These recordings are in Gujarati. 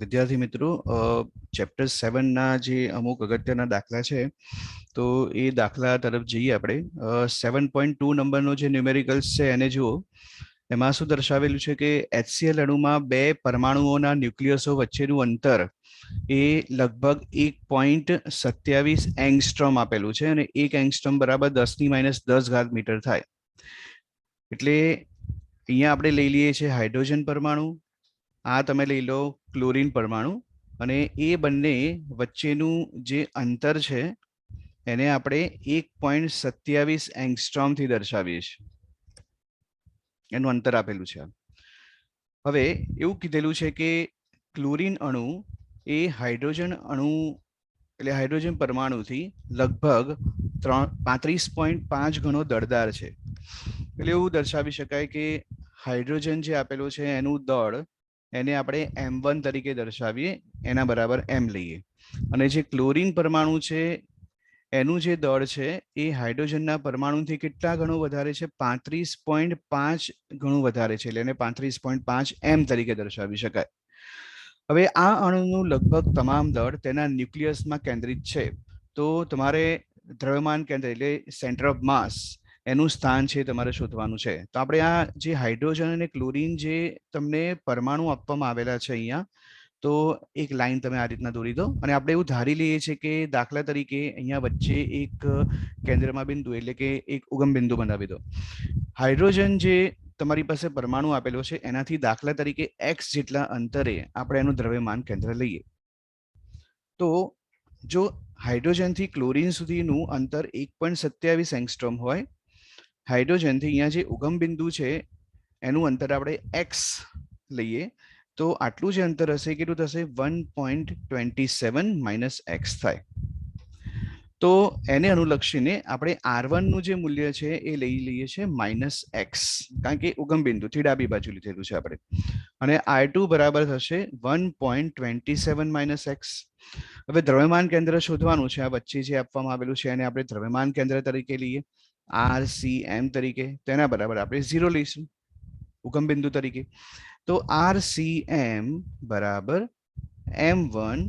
વિદ્યાર્થી મિત્રો, ચેપ્ટર 7 ના જે અમુક અગત્યના દાખલા છે તો એ દાખલા તરફ જઈએ આપણે. 7.2 નંબરનો જે ન્યુમેરિકલ્સ છે એને જુઓ. એમાં શું દર્શાવેલું છે કે HCl અણુમાં બે પરમાણુઓના ન્યુક્લિયસો વચ્ચેનું અંતર એ લગભગ 1.27 એંગસ્ટ્રોમ આપેલું છે અને 1 એંગસ્ટ્રોમ બરાબર 10⁻10 મીટર થાય. એટલે અહીંયા આપણે લઈ લઈએ છીએ હાઇડ્રોજન પરમાણુ, આ તમે લઈ લો ક્લોરીન પરમાણુ, અને એ બંને વચ્ચેનું જે અંતર છે એને આપણે 1.27 એંગસ્ટ્રોમથી દર્શાવીએ છીએ. એનું અંતર આપેલું છે. હવે એવું કીધેલું છે કે ક્લોરીન અણુ એ હાઇડ્રોજન અણુ એટલે હાઇડ્રોજન પરમાણુથી લગભગ 35.5 ગણો દળદાર છે. એટલે એવું દર્શાવી શકાય કે હાઇડ્રોજન જે આપેલું છે એનું દળ એને આપણે m1 તરીકે દર્શાવીએ, એના બરાબર m લઈએ. અને જે ક્લોરીન પરમાણુ છે એનું જે દળ છે એ હાઇડ્રોજનના પરમાણુથી કેટલા ગણું વધારે છે? 35.5 ગણું વધારે છે, એટલે એને 35.5 m તરીકે દર્શાવી શકાય. હવે આ અણુનું લગભગ તમામ દળ તેના ન્યુક્લિયસમાં કેન્દ્રિત છે. તો તમારે દ્રવ્યમાન કેન્દ્ર એટલે સેન્ટર ઓફ માસ એનું સ્થાન છે તમારે શોધવાનું છે. તો આપણે આ જે હાઇડ્રોજન અને ક્લોરીન જે તમને પરમાણુ આપવામાં આવેલા છે અહીંયા, તો એક લાઈન તમે આ રીતના દોરી દો અને આપણે એવું ધારી લઈએ છીએ કે દાખલા તરીકે અહીંયા વચ્ચે એક કેન્દ્રમાં બિંદુ એટલે કે એક ઉગમ બિંદુ બનાવી દો. હાઇડ્રોજન જે તમારી પાસે પરમાણુ આપેલો છે એનાથી દાખલા તરીકે x જેટલા અંતરે આપણે એનું દ્રવ્યમાન કેન્દ્ર લઈએ. તો જો હાઇડ્રોજનથી ક્લોરીન સુધીનું અંતર 1.27 એંગસ્ટ્રોમ હોય, હાઇડ્રોજનથી અહીંયા જે ઉગમ બિંદુ છે એનું અંતર આપણે x લઈએ, તો આટલું જે અંતર હશે કેટલું થશે? 1.27 - x થાય. તો એને અનુલક્ષીને આપણે R1 નું જે મૂલ્ય છે એ લઈ લઈએ છીએ -x, કારણ કે ઉગમ બિંદુથી ડાબી બાજુ લીધેલું છે આપણે. અને R2 બરાબર થશે 1.27 - x. હવે દ્રવ્યમાન કેન્દ્ર શોધવાનું છે. આ વચ્ચે જે આપવામાં આવેલું છે એને આપણે દ્રવ્યમાન કેન્દ્ર તરીકે લઈએ, RCM તરીકે. તેના બરાબર આપણે 0 લઈશું ઉગમ બિંદુ તરીકે. તો RCM બરાબર m1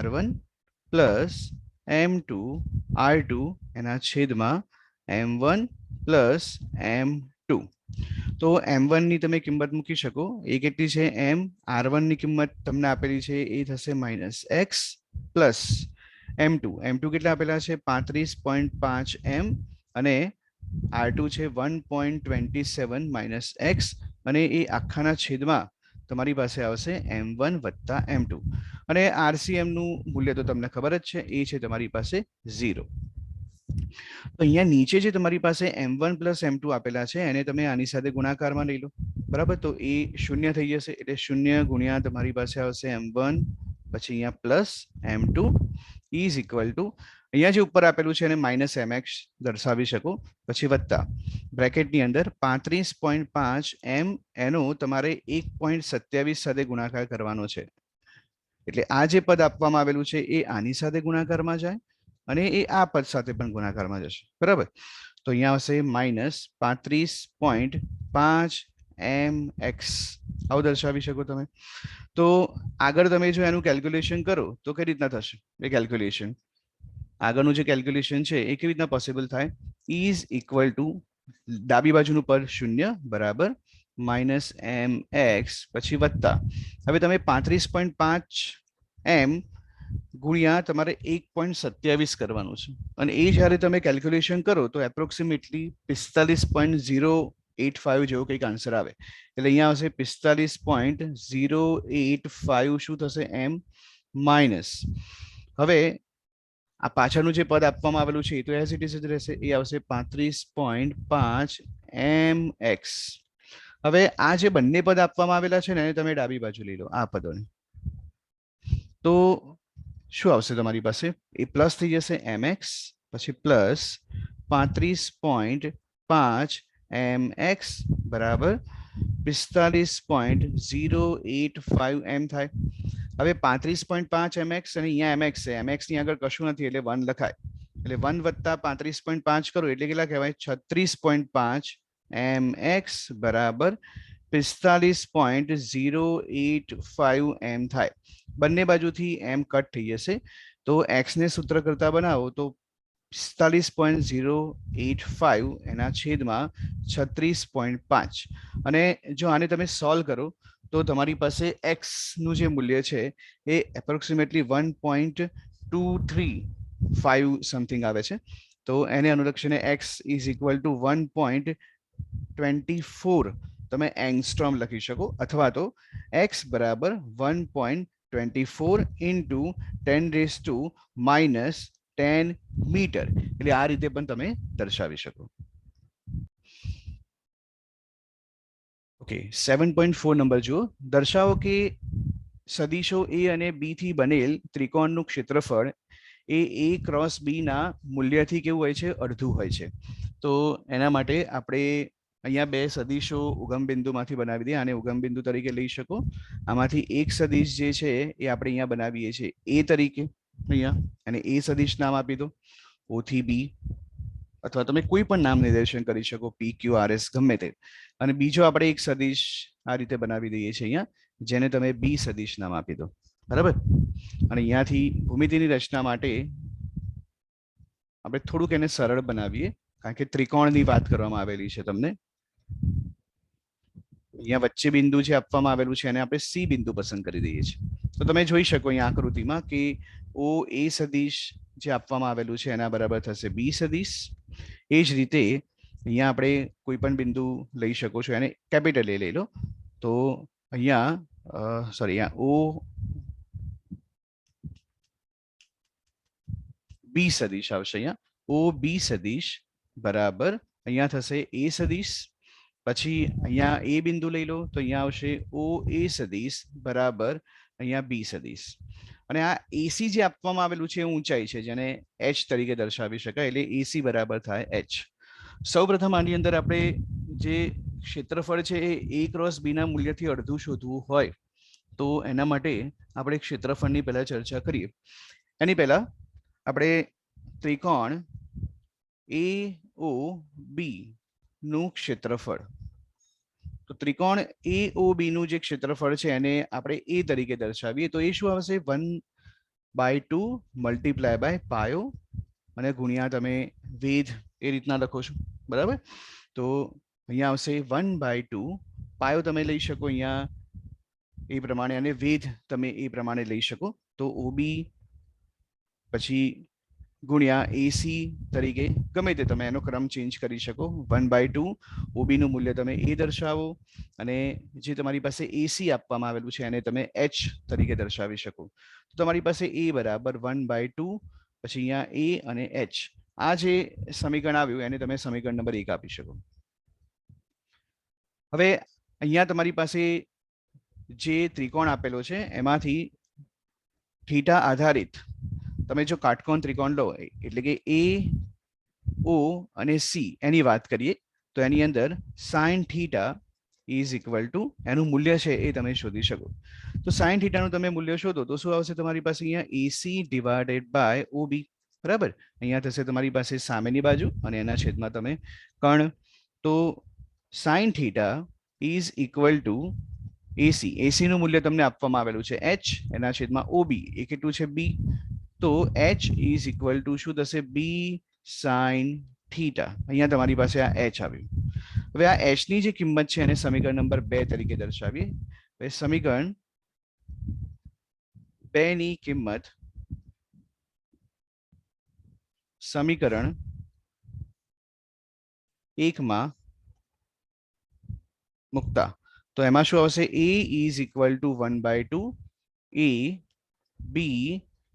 R1 plus m2 R2 એના છેદમાં m1 પ્લસ m2. તો m1 ની તમે કિંમત મૂકી શકો, એ કેટલી છે? m. R1 ની કિંમત તમને આપેલી છે એ થશે -x પ્લસ m2. m2 કેટલા આપેલા છે? 35.5 m, અને R2 છે 1.27 - x, અને એ આખાના છેદમાં તમારી પાસે આવશે m1 વત્તા m2. અને RCM નું મૂલ્ય તો તમને ખબર જ છે, એ છે તમારી પાસે 0. તો અહીંયા નીચે જે તમારી પાસે m1 પ્લસ m2 આપેલા છે એને તમે આની સાથે ગુણાકારમાં લઈ લો, બરાબર. તો એ 0 થઈ જશે, એટલે 0 ગુણ્યા તમારી પાસે આવશે m1, પછી અહીંયા plus m2 is equal two અહીંયા જે ઉપર આપેલું છે એને -mx દર્શાવી શકો, પછી વત્તા બ્રેકેટની અંદર 35.5 m એનો તમારે 1.27 સાથે ગુણાકાર કરવાનો છે. એટલે આ જે પદ આપવામાં આવેલું છે એ આની સાથે ગુણાકારમાં જાય અને એ આ પદ સાથે પણ ગુણાકારમાં જશે, બરાબર. તો અહીંયા આવશે -35.5 mx, આવું દર્શાવી શકો તમે. તો આગળ તમે જો એનું કેલ્ક્યુલેશન કરો તો કઈ રીતના થશે એ કેલ્ક્યુલેશન? આગળનું જે કેલ્ક્યુલેશન છે એ કેવી રીતના પોસિબલ થાય? ઇઝ ઇક્વલ ટુ ડાબી બાજુનું પદ 0 બરાબર -mx, પછી વત્તા હવે તમે 35.5 m ગુણ્યા તમારે 1.27 કરવાનું છે, અને એ જ્યારે તમે કેલ્ક્યુલેશન કરો તો એપ્રોક્સિમેટલી 45.085 જેવો કંઈક આન્સર આવે. એટલે અહીંયા આવશે 45.085 શું થશે? m minus. હવે આ પાછળનું જે પદ આપવામાં આવેલું છે એ તો એઝ ઇટ ઇઝ જ રહેશે, એ આવશે 35.5 mx. હવે આ જે બંને પદ આપવામાં આવેલા છે ને એને તમે ડાબી બાજુ લઈ લો, આ પદોને. તો શું આવશે તમારી પાસે? એ પ્લસ થઈ જશે mx, પછી પ્લસ 35.5 mx બરાબર 45.085 m થાય. હવે 35.5 mx અને અહીંયા mx છે, mx ની આગળ કશું નથી એટલે 1 લખાય, એટલે 1 વત્તા 35.5 કરો એટલે કેટલા કહેવાય? 36.5 mx બરાબર 45.085 એમ થાય. બંને બાજુથી એમ કટ થઈ જશે તો એક્સ ને સૂત્ર કરતા બનાવો તો 45.085 એના છેદમાં 36.5 અને જો આને તમે સોલ્વ કરો તો તમારી પાસે એક્સ નું જે મૂલ્ય છે એ એપ્રોક્સિમેટલી 1.235 સમથિંગ આવે છે. તો એને અનુલક્ષીને એક્સ ઇઝ ઇક્વલ ટુ 1.24 તમે એંગસ્ટ્રોમ લખી શકો અથવા તો એક્સ બરાબર 1.24 ઇન્ટુ 10⁻⁻10 મીટર, એટલે આ રીતે પણ તમે દર્શાવી શકો. ઓકે, 7.4 નંબર જુઓ. દર્શાવો કે સદીશો એ અને બી થી બનેલ ત્રિકોણનું ક્ષેત્રફળ એ a ક્રોસ બી ના મૂલ્યથી કેવું હોય છે? અડધું હોય છે. તો એના માટે આપણે અહીંયા બે સદીશો ઉગમ બિંદુમાંથી બનાવી દઈએ. આને ઉગમ બિંદુ તરીકે લઈ શકો. આમાંથી એક સદીશ જે છે એ આપણે અહીંયા બનાવીએ છીએ એ તરીકે અહીંયા, અને એ સદીશ નામ આપી દો ઓ થી બી, અથવા તમે કોઈ પણ નામ નિર્દેશન કરી શકો, પી ક્યુ આર એસ ગમે તે. અને બીજો આપણે એક સદીશ આ રીતે બનાવી દઈએ છીએ અહીંયા, જેને તમે બી સદીશ નામ આપી દો. બરાબર. અને અહીંયાથી ભૂમિતિની રચના માટે આપણે થોડુંક એને સરળ બનાવીએ, કારણ કે ત્રિકોણની વાત કરવામાં આવેલી છે તમને. અહીંયા વચ્ચે બિંદુ જે આપવામાં આવેલું છે એને આપણે સી બિંદુ પસંદ કરી દઈએ છીએ. તો તમે જોઈ શકો અહીંયા આકૃતિમાં કે ઓ એ સદીશ જે આપવામાં આવેલું છે એના બરાબર થશે બી સદીશ. એ જ રીતે અહીંયા આપણે કોઈ પણ બિંદુ લઈ શકો છો, એને કેપિટલ એ લઈ લો. તો અહીંયા સોરી, અહીંયા ઓ બી સદીશ આવશે. અહીંયા ઓ બી સદીશ બરાબર અહીંયા થશે એ સદીશ. પછી અહીંયા એ બિંદુ લઈ લો તો અહીંયા આવશે ઓ એ સદીશ બરાબર અહીંયા બી સદીશ. અને આ એસી જે આપવામાં આવેલું છે એ ઊંચાઈ છે, જેને એચ તરીકે દર્શાવી શકાય, એટલે એસી બરાબર થાય એચ. સૌપ્રથમ આની અંદર આપણે જે ક્ષેત્રફળ છે એ a ક્રોસ બી ના મૂલ્યથી અડધું શોધવું હોય તો એના માટે આપણે ક્ષેત્રફળની પહેલા ચર્ચા કરીએ. એની પહેલા આપણે ત્રિકોણ એ ઓ બી નું ક્ષેત્રફળ, તો ત્રિકોણ એ ઓ બી નું જે ક્ષેત્રફળ છે એને આપણે એ તરીકે દર્શાવીએ તો એ શું આવશે? 1/2 મલ્ટીપ્લાય બાય પાયો અને ગુણ્યા તમે વેધ એ રીતના લખો છો. બરાબર. તો અહીંયા આવશે 1/2 પાયો તમે લઈ શકો અહીંયા એ પ્રમાણે, અને વેધ તમે એ પ્રમાણે લઈ શકો. તો ઓબી પછી ગુણ્યા એસી તરીકે ગમે તે તમે એનો ક્રમ ચેન્જ કરી શકો. 1/2 ઓબી નું મૂલ્ય તમે એ દર્શાવો, અને જે તમારી પાસે એસી આપવામાં આવેલું છે એને તમે એચ તરીકે દર્શાવી શકો. તો તમારી પાસે એ બરાબર 1/2 પછી અહીંયા એ અને એચ, આ જે સમીકરણ આવ્યું એને તમે સમીકરણ નંબર 1 આપી શકો. હવે અહીંયા તમારી પાસે જે ત્રિકોણ આપેલો છે એમાંથી થીટા આધારિત તમે જો કાટકોણ ત્રિકોણ લો, એટલે કે એ ઓ અને સી એની વાત કરીએ તો એની અંદર sign theta is equal two એનું મૂલ્ય છે એ તમે શોધી શકો. તો સાઇન થીટાનું તમે મૂલ્ય શોધો તો શું આવશે તમારી પાસે? અહીંયા એસી ડિવાઇડેડ બાય ઓબી. બરાબર. અહીંયા થશે તમારી પાસે સામેની બાજુ અને એના છેદમાં તમે કર્ણ. તો sine theta is equal to AC, AC નું મૂલ્ય તમને આપવામાં આવેલું છે એચ, એના છેદમાં ઓબી એ કેટલું છે? બી. તો એચ ઇઝ ઇક્વલ ટુ શું થશે? બી સાઇન થીટા. અહીંયા તમારી પાસે આ એચ આવ્યું. હવે આ એચ ની જે કિંમત છે એને સમીકરણ નંબર 2 તરીકે દર્શાવીએ. હવે સમીકરણ 2 ની કિંમત સમીકરણ 1 માં મૂકતા તો એમાં શું આવશે? a is equal to 1/2 a b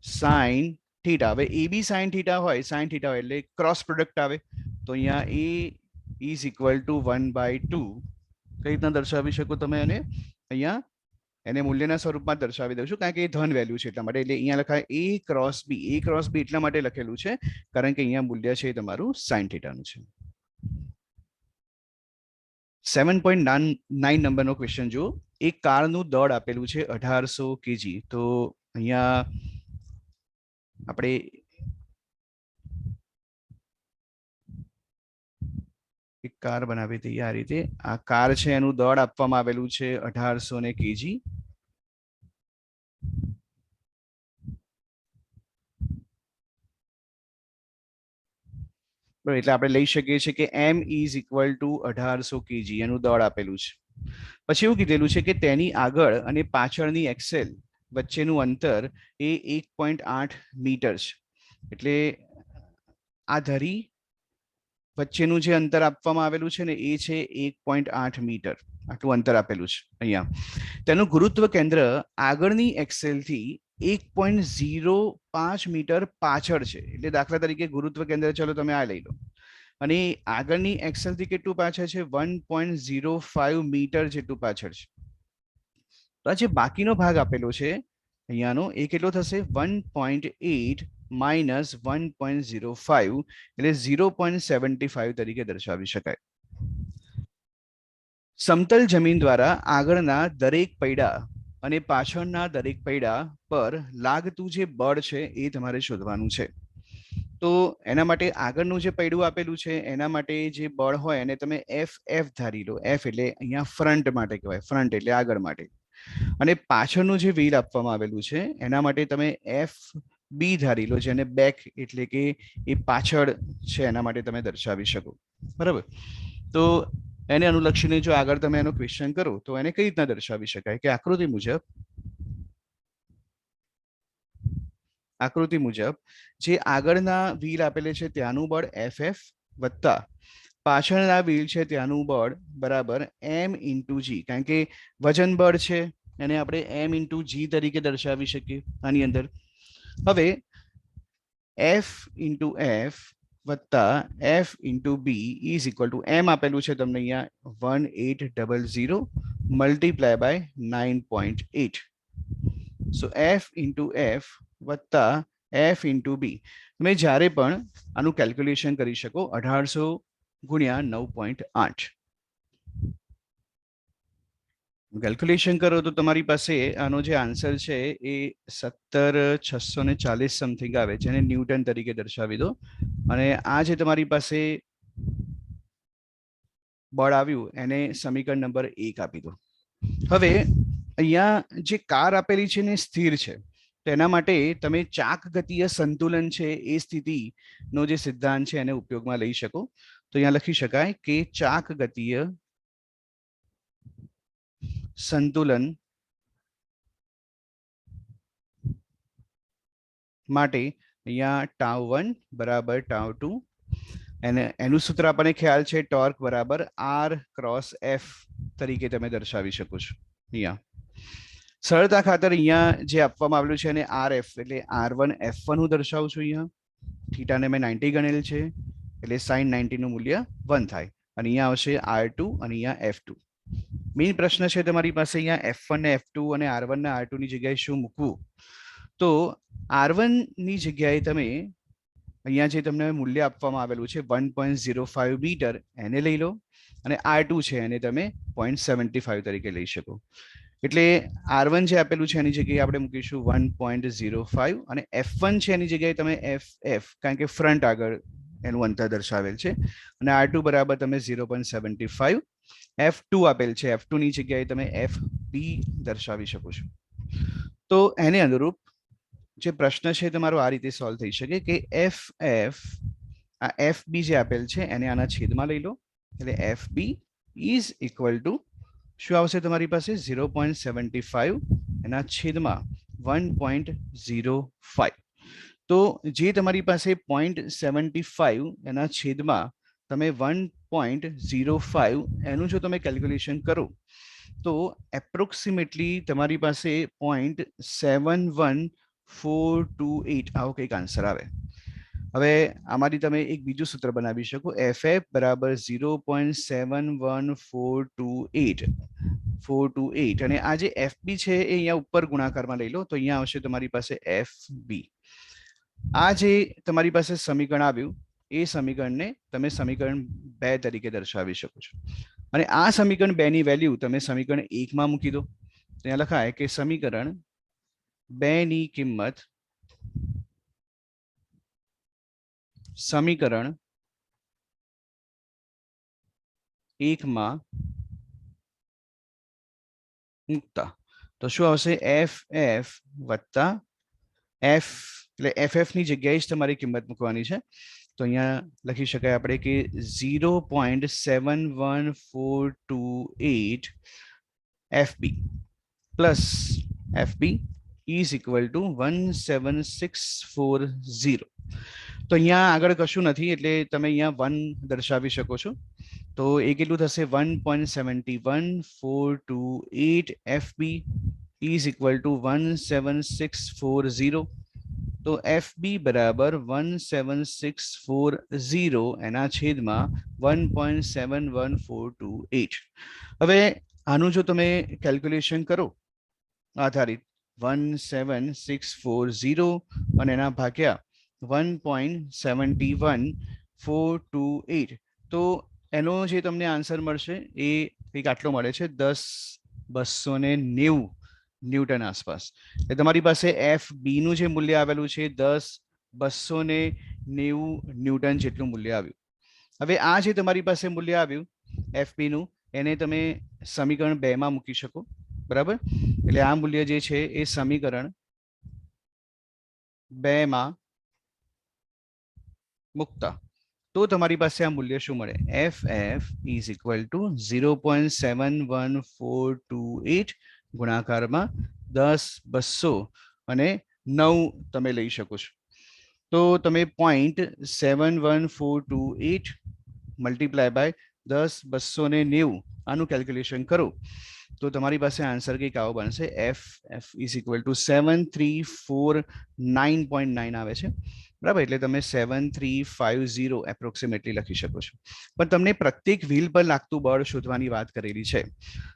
sine theta. હવે એ બી સાઇન થીટા હોય, સાઇન થીટા હોય એટલે ક્રોસ પ્રોડક્ટ આવે. તો અહીંયા a ઇઝ ઇક્વલ ટુ 1/2 કઈ રીતના દર્શાવી શકો તમે? અને અહીંયા એને મૂલ્યના સ્વરૂપમાં દર્શાવી દઉં છું, કારણ કે એ ધન વેલ્યુ છે એટલા માટે. એટલે અહીંયા લખાય a cross b. A cross b એટલા માટે લખેલું છે કારણ કે અહીંયા મૂલ્ય છે તમારું સાઇન થીટાનું છે. 7.9 નંબરનો ક્વેશ્ચન જુઓ. એક કારનું દળ આપેલું છે 1800 kg. તો અહીંયા આપણે એક કાર બનાવી હતી આ રીતે. આ કાર છે એનું દળ આપવામાં આવેલું છે 1800 કેજી. એટલે આપણે લઈ શકીએ છીએ કે m is equal two 1800 KG એનું દળ આપેલું છે. પછી એવું કીધેલું છે કે તેની આગળ અને પાછળની એક્સેલ વચ્ચેનું અંતર એ 1.8 મીટર છે. એટલે આ ધરી વચ્ચેનું જે અંતર આપવામાં આવેલું છે ને એ છે 1.8 મીટર. આટલું અંતર આપેલું છે અહીંયા. તેનું ગુરુત્વ કેન્દ્ર આગળની એક્સેલથી 1.05 મીટર પાછળ છે. એટલે દાખલા તરીકે ગુરુત્વ કેન્દ્ર ચલો તમે આ લઈ લો અને આગળની એક્સેલથી કેટલું પાછળ છે 1.05 મીટર જેટલું પાછળ છે. તો આ જે બાકીનો ભાગ આપેલો છે અહીંયાનો એ કેટલો થશે 1.8 માઇનસ 1.05 એટલે 0.75 તરીકે દર્શાવી શકાય. સમતલ જમીન દ્વારા આગળના દરેક પૈડા અને પાછળના દરેક પૈડા પર લાગતું જે બળ છે એ તમારે શોધવાનું છે. તો એના માટે આગળનું જે પૈડું આપેલું છે એના માટે જે બળ હોય એને તમે એફ એફ ધારી લો. એફ એટલે અહીંયા ફ્રન્ટ માટે કહેવાય, ફ્રન્ટ એટલે આગળ માટે. અને પાછળનું જે વ્હીલ આપવામાં આવેલું છે એના માટે તમે એફ બી ધારી લો, જેને બેક એટલે કે એ પાછળ છે એના માટે તમે દર્શાવી શકો. બરાબર. તો એને અનુલક્ષીને જો આગળ તમે એનો ક્વેશ્ચન કરો તો એને કઈ રીતના દર્શાવી શકાય કે આકૃતિ મુજબ જે આગળના વ્હીલ આપેલે છે ત્યાંનું બળ એફ એફ વત્તા પાછળના વ્હીલ છે ત્યાંનું બળ બરાબર એમ ઇન્ટુ જી. કારણ કે વજન બળ છે એને આપણે એમ ઇન્ટુ જી તરીકે દર્શાવી શકીએ આની અંદર. હવે એફ ઇન્ટુ એફ વત્તા F into B is equal to M આપેલું છે તમને અહીંયા 1800 multiply by 9.8. So F into F વત્તા એફ ઇન્ટુ બી. તમે જ્યારે પણ આનું કેલ્ક્યુલેશન કરી શકો 1800 ગુણ્યા 9.8. કેલ્ક્યુલેશન કરો તો તમારી પાસે આનો જે આન્સર છે એ 17,640 સમથિંગ આવે, જેને ન્યૂટન તરીકે દર્શાવી દો. અને આ જે તમારી પાસે બળ આવ્યું એને સમીકરણ નંબર 1 આપી દો. હવે અહીંયા જે કાર આપેલી છે ને સ્થિર છે, તેના માટે તમે ચાક ગતિય સંતુલન છે એ સ્થિતિનો જે સિદ્ધાંત છે એને ઉપયોગમાં લઈ શકો. તો અહીંયા લખી શકાય કે ચાક ગતિય સંતુલન માટે અહીંયા τ1 બરાબર τ2 અને એનું સૂત્ર આપણને ખ્યાલ છે ટોર્ક બરાબર આર ક્રોસ એફ તરીકે તમે દર્શાવી શકો છો. અહીંયા સરળતા ખાતર અહીંયા જે આપવામાં આવેલું છે એને આર એફ એટલે R1 F1 હું દર્શાવું છું. અહીંયા થીટાને મેં 90 ગણેલ છે એટલે sin 90 નું મૂલ્ય 1 થાય અને અહીંયા આવશે R2 અને અહીંયા F2. મેઇન પ્રશ્ન છે તમારી પાસે અહીંયા F1 ને F2 અને R1 ને R2 ની જગ્યાએ શું મૂકવું. તો R1 ની જગ્યાએ તમે અહીંયા જે તમને મૂલ્ય આપવામાં આવેલું છે 1.05 મીટર એને લઈ લો અને R2 છે એને તમે 0.75 તરીકે લઈ શકો. એટલે R1 જે આપેલું છે એની જગ્યાએ આપણે મૂકીશું 1.05 અને F1 છે એની જગ્યાએ તમે FF કારણ કે ફ્રન્ટ આગળ એનું અંતર દર્શાવેલ છે અને R2 બરાબર તમે 0.75. F2 આપેલ છે, F2 ની જગ્યાએ તમે FB દર્શાવી શકો છો. તો એને અનુરૂપ જે પ્રશ્ન છે તમારો આ રીતે સોલ્વ થઈ શકે કે FF આ FB જે આપેલ છે એને આના છેદમાં લઈ લો એટલે FB ઇઝ ઇક્વલ ટુ શું આવશે તમારી પાસે 0.75 એના છેદમાં 1.05. તો જે તમારી પાસે 0.75 એના છેદમાં તમે 1.05 એનું જો તમે કેલ્ક્યુલેશન કરો તો એપ્રોક્સિમેટલી તમારી પાસે 0.71428 આવો કંઈક આન્સર આવે. હવે આમાંથી તમે એક બીજું સૂત્ર બનાવી શકો FF બરાબર 0.71428 અને આ જે FB છે એ અહીંયા ઉપર ગુણાકારમાં લઈ લો તો અહીંયા આવશે તમારી પાસે FB. આ જે તમારી પાસે સમીકરણ આવ્યું એ સમીકરણને તમે સમીકરણ 2 તરીકે દર્શાવી શકો છો અને આ સમીકરણ 2 ની વેલ્યુ તમે સમીકરણ 1 માં મૂકી દો. ત્યાં લખાય કે સમીકરણ 2 ની કિંમત સમીકરણ 1 માં મૂકતા તો શું આવશે FF વત્તા F એટલે FF ની જગ્યાએ જ તમારી કિંમત મૂકવાની છે તો અહીંયા લખી શકાય આપણે કે 0.71428 FB plus FB is equal to 17640 તો અહીંયા આગળ કશું નથી એટલે તમે અહીંયા 1 દર્શાવી શકો છો તો એ કેટલું થશે 1.71428 FB is equal to 17640 તો FB બરાબર 17640 એના છેદમાં 1.71428 હવે આનું જો તમે કેલ્ક્યુલેશન કરો આધારિત 17640 અને એના ભાગ્યા 1.71428 તો એનો જે તમને આન્સર મળશે એ કંઈક આટલો મળે છે 10,290 ન્યૂટન આસપાસ એટલે તમારી પાસે FB નું જે મૂલ્ય આવેલું છે 10,290 ન્યૂટન જેટલું મૂલ્ય આવ્યું હવે આ જે તમારી પાસે મૂલ્ય આવ્યું FB નું એને તમે સમીકરણ 2 માં મૂકી શકો બરાબર એટલે આ મૂલ્ય જે છે એ સમીકરણ 2 માં મૂકતા તો તમારી પાસે આ મૂલ્ય શું મળે FF is equal to 0.71428 ગુણાકારમાં 10,200 અને 9 તમે લઈ શકો છો તો તમે 0.71428 મલ્ટીપ્લાય બાય 10,290 આનું કેલ્ક્યુલેશન કરો તો તમારી પાસે આન્સર કંઈક આવો બનશે FF is equal to 7349.9 આવે છે બરાબર એટલે તમે 7350 એપ્રોક્સિમેટલી લખી શકો છો પણ તમને પ્રત્યેક વ્હીલ પર લાગતું બળ શોધવાની વાત કરેલી છે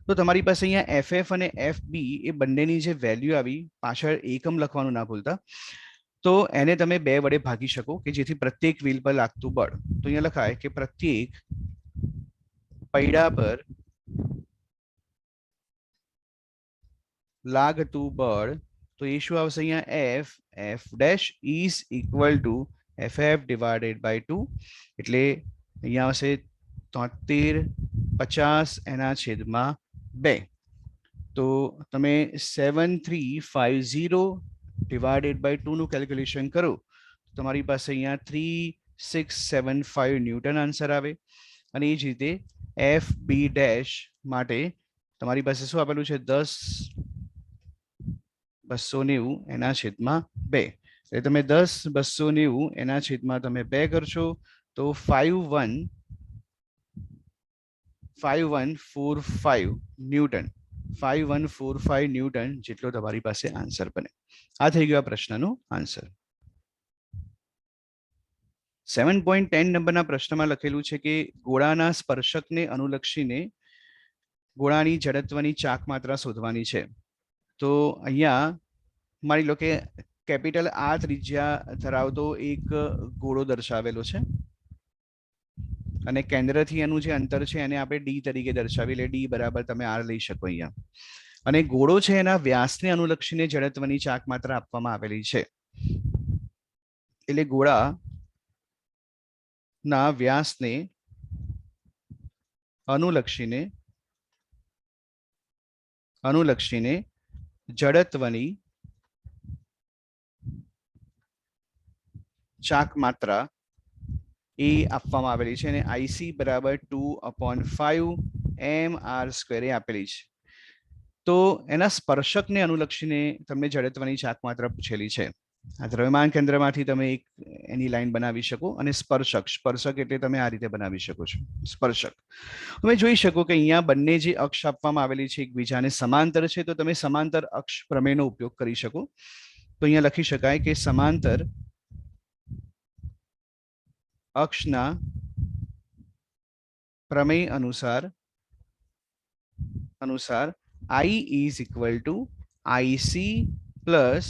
તો તમારી પાસે અહીંયા FF અને FB એ બંનેની જે વેલ્યુ આવી પાછળ એકમ લખવાનું ના ભૂલતા તો એને તમે 2 વડે ભાગી શકો કે જેથી પ્રત્યેક વ્હીલ પર લાગતું બળ તો અહીંયા લખાય કે પ્રત્યેક પૈડા પર લાગતું બળ તો એ શું આવશે અહીંયા F dash is equal to FF divided by 2 એટલે અહીંયા આવશે 7350 એના છેદમાં 2 તો તમે 7350 divided by 2 નું કેલ્ક્યુલેશન કરો તમારી પાસે અહીંયા 3675 ન્યૂટન આન્સર આવે અને એ જ રીતે FB ડેશ માટે તમારી પાસે શું આપેલું છે 10,290 એના છેદમાં 2 એટલે તમે 10,290 એના છેદમાં તમે 2 કરશો તો 5145 ન્યૂટન 5145 ન્યૂટન જેટલો તમારી પાસે આન્સર બને આ થઈ ગયો આ પ્રશ્નનો આન્સર 7.10 નંબરના પ્રશ્નમાં લખેલું છે કે ગોળાના સ્પર્શકને અનુલક્ષીને ગોળાની જડત્વની ચાક માત્રા શોધવાની છે તો અહીંયા માની લો કે કેપિટલ R ત્રિજ્યા ધરાવતો એક ગોળો દર્શાવેલો છે અને કેન્દ્રથી એનું જે અંતર છે એને આપણે D તરીકે દર્શાવી એટલે D બરાબર તમે R લઈ શકો અહીંયા અને ગોળો છે એના વ્યાસને અનુલક્ષીને જડત્વની ચાક માત્રા આપવામાં આવેલી છે એટલે ગોળાના વ્યાસને અનુલક્ષીને જડત્વની ચાક માત્રા એ આપવામાં આવેલી છે અને IC બરાબર 2/5 mr² એ આપેલી છે તો એના સ્પર્શકને અનુલક્ષીને તમને જડત્વની ચાક માત્રા પૂછેલી છે આ દ્રવ્યમાન કેન્દ્રમાંથી તમે એક એની લાઈન બનાવી શકો અને સ્પર્શક એટલે તમે આ રીતે બનાવી શકો છો સ્પર્શક તમે જોઈ શકો કે અહીંયા બંને જે અક્ષ આપવામાં આવેલી છે એકબીજાને સમાંતર છે તો તમે સમાંતર અક્ષ પ્રમેયનો ઉપયોગ કરી શકો તો અહીંયા લખી શકાય કે સમાંતર અક્ષના પ્રમેય અનુસાર I is equal to IC plus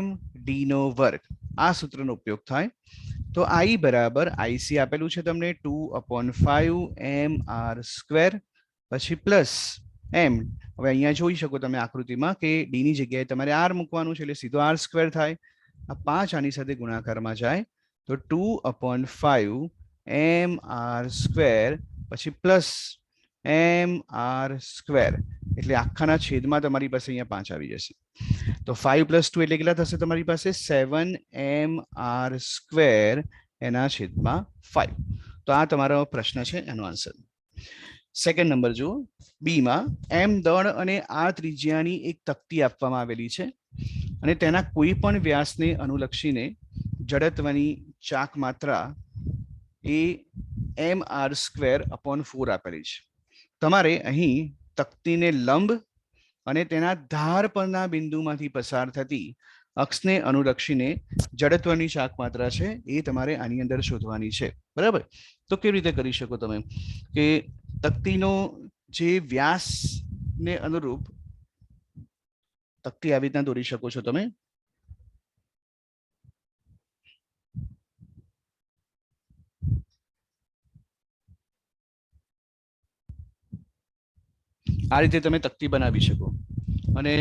MD નો વર્ગ આ સૂત્રનો ઉપયોગ થાય તો I બરાબર IC આપેલું છે તમને 2/5 mr² પછી પ્લસ M હવે અહીંયા જોઈ શકો તમે આકૃતિમાં કે D ની જગ્યાએ તમારે R મૂકવાનું છે એટલે સીધો R² થાય આ 5 આની સાથે ગુણાકારમાં જાય તો 2/5 mr² પછી પ્લસ એમ આર સ્ક્વેર એટલે આખાના છેદમાં તમારી પાસે અહીંયા 5 આવી જશે. તો 5 + 2 એટલે કેટલા થશે તમારી પાસે 7 એમ આર સ્ક્વેર એના છેદમાં 5. તો આ તમારો પ્રશ્ન છે, એનો આન્સર. સેકન્ડ નંબર જુઓ, બી માં એમ દળ અને આર ત્રિજ્યાની એક તક્તી આપવામાં આવેલી છે અને તેના કોઈ પણ વ્યાસને અનુલક્ષીને જડત્વની ચાક માત્રા એ એમ આર સ્ક્વેર અપોન 4 આપેલી છે. તમારે અહીં તક્તીને લંબ અને તેના ધાર પરના બિંદુમાંથી પસાર થતી અક્ષને અનુલક્ષીને જડત્વની ચાક માત્રા છે એ તમારે આની અંદર શોધવાની છે. બરાબર. તો કેવી રીતે કરી શકો તમે કે તક્તીનો જે વ્યાસને અનુરૂપ તક્તી આવી રીતના દોરી શકો છો તમે. આ રીતે તમે તક્તી બનાવી શકો અને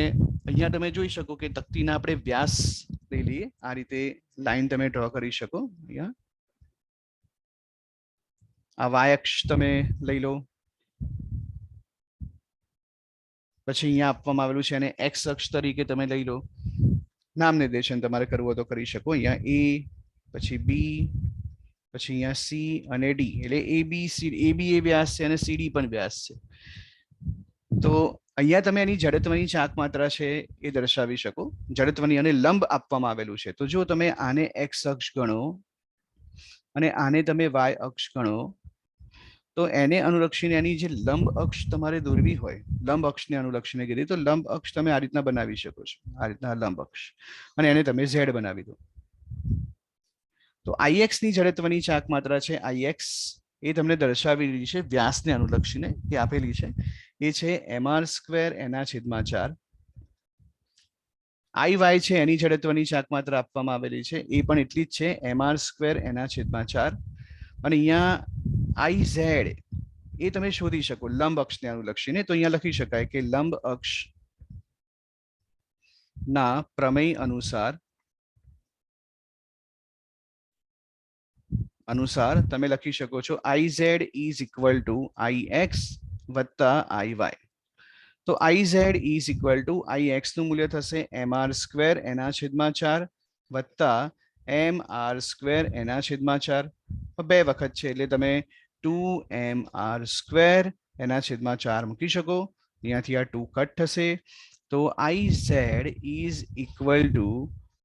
અહીંયા તમે જોઈ શકો કે તક્તીના આપણે વ્યાસ લઈ લઈએ. આ રીતે લાઈન તમે ડ્રો કરી શકો. અહીંયા આ વાય અક્ષ તમે લઈ લો, પછી અહીંયા આપવામાં આવેલું છે અને એક્સ અક્ષ તરીકે તમે લઈ લો. નામ નિર્દેશન તમારે કરવું હોય તો કરી શકો. અહીંયા એ, પછી બી, પછી અહીંયા સી અને ડી એટલે એ બી એ વ્યાસ છે અને સીડી પણ વ્યાસ છે. તો અહીંયા તમે એની જડત્વની ચાક માત્રા છે એ દર્શાવી શકો. જડત્વની અને લંબ આપવામાં આવેલું છે. તો જો તમે આને એક્સ અક્ષ ગણો અને આને તમે વાય અક્ષ ગણો તો એને અનુલક્ષીને એની જે લંબ અક્ષ તમારે દોરવી હોય, લંબ અક્ષને અનુલક્ષીને કીધી તો લંબ અક્ષ તમે આ રીતના બનાવી શકો છો. આ રીતના લંબ અક્ષ અને એને તમે ઝેડ બનાવી દો. તો આઈએક્સ ની જડત્વની ચાક માત્રા છે આઈએક્સ એ તમને દર્શાવી રહી છે વ્યાસને અનુલક્ષીને, એ આપેલી છે. એ છે એમ આર સ્ક્વેર એના છેદમાં 4. આઈ વાય છે એની જડત્વની ચાક માત્રા આપવામાં આવેલી છે, એ પણ એટલી જ છે એમ આર સ્ક્વેર એના છેદમાં 4. અને અહીંયા આઈ ઝેડ એ તમે શોધી શકો લંબ અક્ષને અનુલક્ષીને. તો અહીંયા લખી શકાય કે લંબ અક્ષ ના પ્રમેય અનુસાર તમે લખી શકો છો I Z is equal two I x વત્તા આઈ વાય. તો I Z is equal two I x નું મૂલ્ય થશે એમ આર સ્ક્વેર એના છેદમાં 4 વત્તા એમ આર સ્ક્વેર એના છેદમાં 4. 2 વખત છે એટલે તમે 2 mr સ્ક્વેર એના છેદમાં 4 મૂકી શકો. અહીંયાથી આ 2 કટ થશે. તો I Z is equal two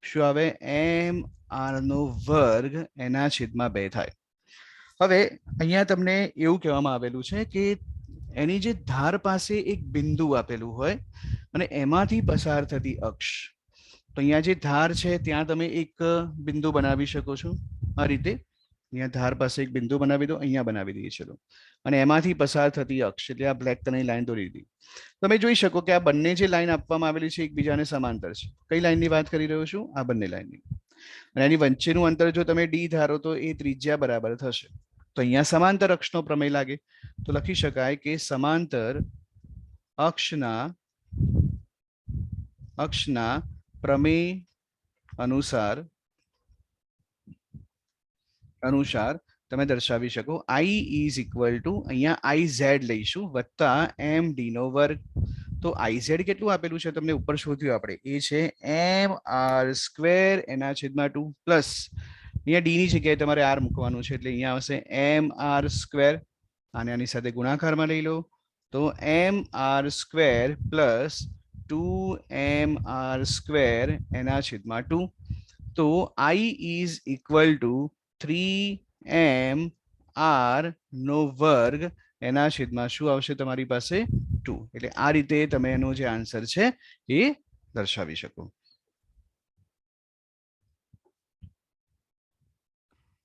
શું આવે એમ આર નો વર્ગ એના છેદમાં 2 થાય. હવે અહીંયા તમને એવું કહેવામાં આવેલું છે કે એની જે ધાર પાસે એક બિંદુ આપેલું હોય અને એમાંથી પસાર થતી અક્ષ. તો અહીંયા જે ધાર છે ત્યાં તમે એક બિંદુ બનાવી શકો છો આ રીતે. અહીંયા ધાર પાસે એક બિંદુ બનાવી દો, અહીંયા બનાવી દઈએ ચલો. અને એમાંથી પસાર થતી અક્ષ એટલે આ બ્લેક કલરની લાઈન દોરી દીધી. તમે જોઈ શકો કે આ બંને જે લાઈન આપવામાં આવેલી છે એકબીજાને સમાંતર છે. કઈ લાઈનની વાત કરી રહ્યો છું? આ બંને લાઈનની. અને એની વચ્ચેનું અંતર જો તમે ડી ધારો તો એ ત્રિજ્યા બરાબર થશે. તો અહીંયા સમાંતર અક્ષનો પ્રમેય લાગે તો લખી શકાય કે સમાંતર અક્ષના પ્રમેય અનુસાર તમે દર્શાવી શકો આઈ ઇઝ ઇક્વલ ટુ અહીંયા આઈ ઝેડ લઈશું વત્તા એમ ડી નો વર્ગ. તો આઈ ઝેડ કેટલું આપેલું છે તમને ઉપર શોધ્યું આપણે, એ છે એમ આર સ્ક્વેર એના છેદમાં 2 પ્લસ અહીંયા ડી ની જગ્યાએ તમારે આર મૂકવાનું છે એટલે અહીંયા આવશે એમ આર સ્ક્વેર. આને આની સાથે ગુણાકારમાં લઈ લો તો m r square plus 2mr square એના છેદમાં 2. તો I is equal to 3mr નો વર્ગ એના છેદમાં શું આવશે તમારી પાસે 2. એટલે આ રીતે તમે એનો જે આન્સર છે એ દર્શાવી શકો.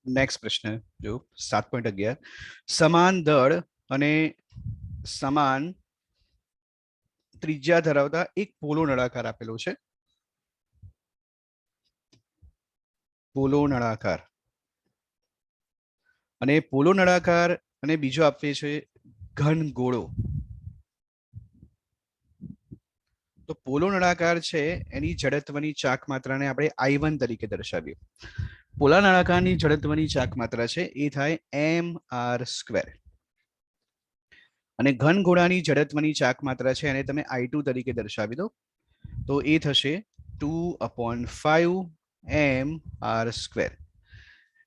નેક્સ્ટ પ્રશ્ન જો 7.11 સમાન દળ અને સમાન ત્રિજ્યા ધરાવતા એક પોલો નળાકાર આપેલો છે. પોલો નળાકાર અને પોલો નળાકાર અને બીજો આપે છે ઘન ગોળો. તો પોલો નળાકાર છે એની જડત્વની ચાક માત્રાને આપણે I1 તરીકે દર્શાવીએ. પોલા નળાકારની જડત્વની ચાક માત્રા છે એ થાય એમ આર સ્ક્વેર. અને ઘન ઘોડાની જડત્વની ચાક માત્રા છે એને તમે I2 તરીકે દર્શાવી દો તો એ થશે 2/5 mr².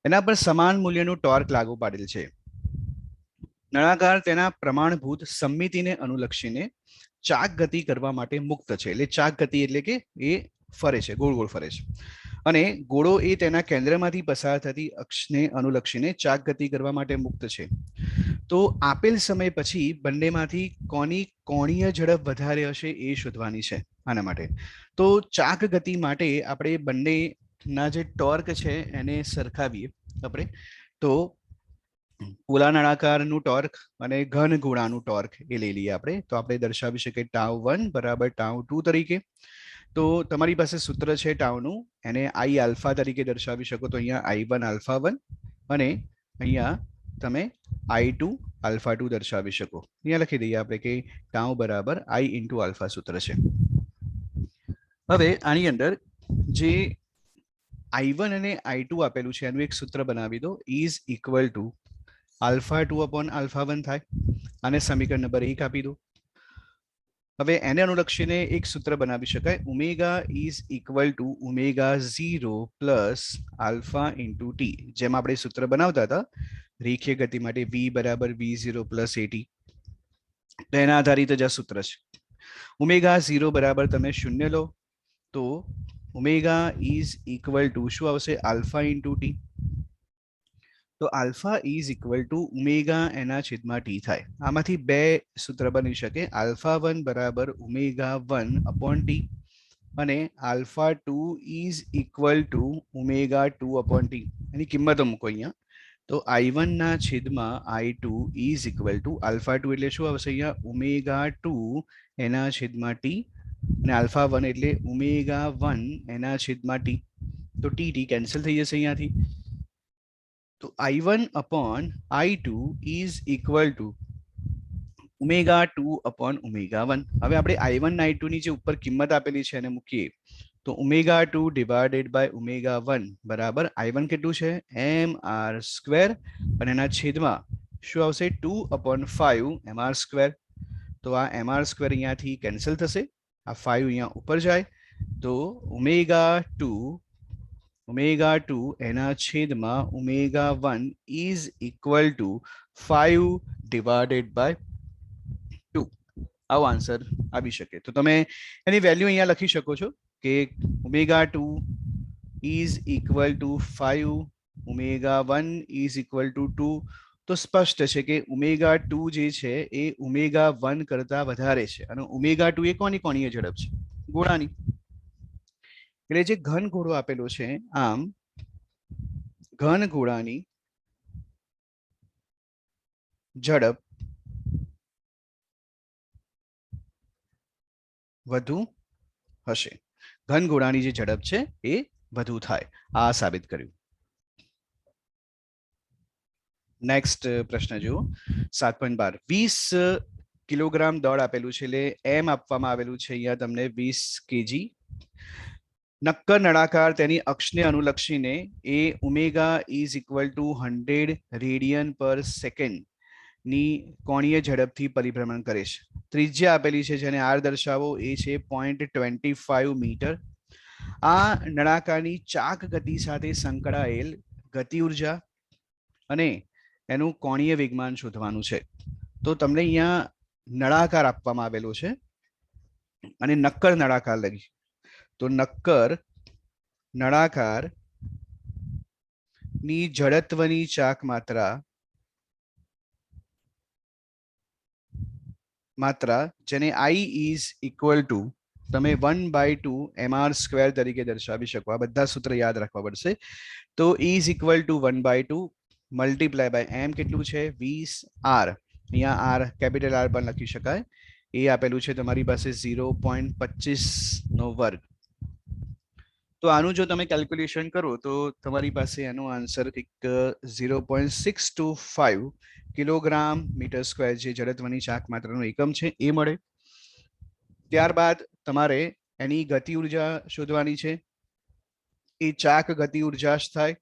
એના પર સમાન મૂલ્યનું ટોર્ક લાગુ પાડેલ છે. નળાકાર તેના પ્રમાણભૂત સમમિતિને અનુલક્ષીને ચાક ગતિ કરવા માટે મુક્ત છે. એટલે ચાક ગતિ એટલે કે એ ફરે છે, ગોળ ગોળ ફરે છે અને ગોળો એ તેના કેન્દ્રમાંથી પસાર થતી અક્ષને અનુલક્ષીને ચાક ગતિ કરવા માટે મુક્ત છે. તો આપેલ સમય પછી બંનેમાંથી કોની કોણીય ઝડપ વધારે હશે એ શોધવાની છે. આના માટે તો ચાક ગતિ માટે આપણે બંનેના જે ટોર્ક છે એને સરખાવીએ આપણે તો પોલા નળાકારનું ટોર્ક અને ઘન ગોળાનું ટોર્ક એ લઈ લઈએ આપણે તો આપણે દર્શાવી શકીએ τ1 બરાબર τ2 તરીકે. તો તમારી પાસે સૂત્ર છે ટાઉનું એને I આલ્ફા તરીકે દર્શાવી શકો તો અહીંયા I1 આલ્ફા 1 અને અહીંયા તમે I2 આલ્ફા 2 દર્શાવી શકો. અહીંયા લખી દઈએ આપણે કે ટાઉ બરાબર I ઇન્ટુ આલ્ફા સૂત્ર છે. હવે આની અંદર જે I1 અને I2 આપેલું છે એનું એક સૂત્ર બનાવી દો is equal to alpha 2 upon alpha 1 થાય. આને સમીકરણ નંબર 1 આપી દો. હવે એને અનુલક્ષીને એક સૂત્ર બનાવી શકાય omega is equal to omega 0 plus alpha into T. જેમ આપણે સૂત્ર બનાવતા હતા રેખીય ગતિ માટે v બરાબર v0 પ્લસ એટી તો એના આધારિત જ આ સૂત્ર છે. ઓમેગા 0 બરાબર તમે 0 લો તો ઓમેગા ઇઝ ઇક્વલ ટુ શું આવશે આલ્ફા ઇન્ટુ ટી. તો alpha is equal to omega એના છેદમાં ટી થાય. આમાંથી બે સૂત્ર બની શકે આલ્ફા 1 બરાબર ઓમેગા 1 અપોન ટી અને alpha 2 is equal to omega 2 upon T. એની કિંમતો મૂકો અહીંયા તો I1 ના છેદમાં I2 is equal to alpha 2 એટલે શું આવશે અહીંયા ઓમેગા 2 એના છેદમાં ટી અને આલ્ફા 1 એટલે ઓમેગા 1 એના છેદમાં ટી. તો ટી ટી કેન્સલ થઈ જશે અહીંયાથી. તો I1 upon I2 is equal to omega 2 upon omega 1. હવે આપણે I1 I2 ની જે ઉપર કિંમત આપેલી છે એને મૂકીએ તો ઓમેગા 2 ડિવાઇડેડ બાય ઓમેગા 1 બરાબર I1 કેટલું છે mr² અને એના છેદમાં શું આવશે 2 upon 5 mr². તો આ mr² અહીંયાથી કેન્સલ થશે, આ 5 અહીંયા ઉપર જાય તો ઓમેગા 2 એના છેદમાં omega 1 is equal to 5 divided by 2. આવો આન્સર આવી શકે. તો તમે એની વેલ્યુ અહીંયા લખી શકો છો કે omega 2 is equal to 5 omega 1 is equal two 2. તો સ્પષ્ટ છે કે ઓમેગા 2 જે છે એ ઓમેગા 1 કરતા વધારે છે અને ઓમેગા 2 એ કોની કોણીય ઝડપ છે ગોળાની. એટલે જે ઘન ઘોડો આપેલો છે આમ ઘન ઘોડાની ઝડપ વધુ હશે. ઘન ઘોડાની જે ઝડપ છે એ વધુ થાય આ સાબિત કર્યું. નેક્સ્ટ પ્રશ્ન જુઓ 7.12 20 કિલોગ્રામ દળ આપેલું છે એટલે એમ આપવામાં આવેલું છે અહીંયા તમને 20 કેજી. નક્કર નળાકાર તેની અક્ષને અનુલક્ષીને એ omega is equal to 100 radian પર સેકન્ડ ની કોણીય ઝડપથી પરિભ્રમણ કરે છે. ત્રિજ્યા આપેલી છે જેને આર દર્શાવો એ છે 0.25 મીટર. આ નળાકારની ચાક ગતિ સાથે સંકળાયેલ ગતિ ઉર્જા અને એનું કોણીય વેગમાન શોધવાનું છે. તો તમને અહીંયા નળાકાર આપવામાં આવેલો છે અને નક્કર નળાકાર લગી તો નક્કર નળાકાર ની જડત્વની ચાક માત્રા જેને I ઇઝ ઇક્વલ ટુ તમે 1/2 mr² તરીકે દર્શાવી શકો. આ બધા સૂત્ર યાદ રાખવા પડશે. તો is equal to 1/2 multiply by M કેટલું છે 20 r. અહીંયા આર કેપિટલ આર પણ લખી શકાય. એ આપેલું છે તમારી પાસે 0.25 નો વર્ગ. તો આનું જો તમે કેલ્ક્યુલેશન કરો તો તમારી પાસે એનો આન્સર એક 0.625 કિલોગ્રામ મીટર સ્ક્વેર જે જડત્વની ચાક માત્રાનો એકમ છે એ મળે. ત્યારબાદ તમારે એની ગતિ ઉર્જા શોધવાની છે. એ ચાક ગતિ ઉર્જા થાય.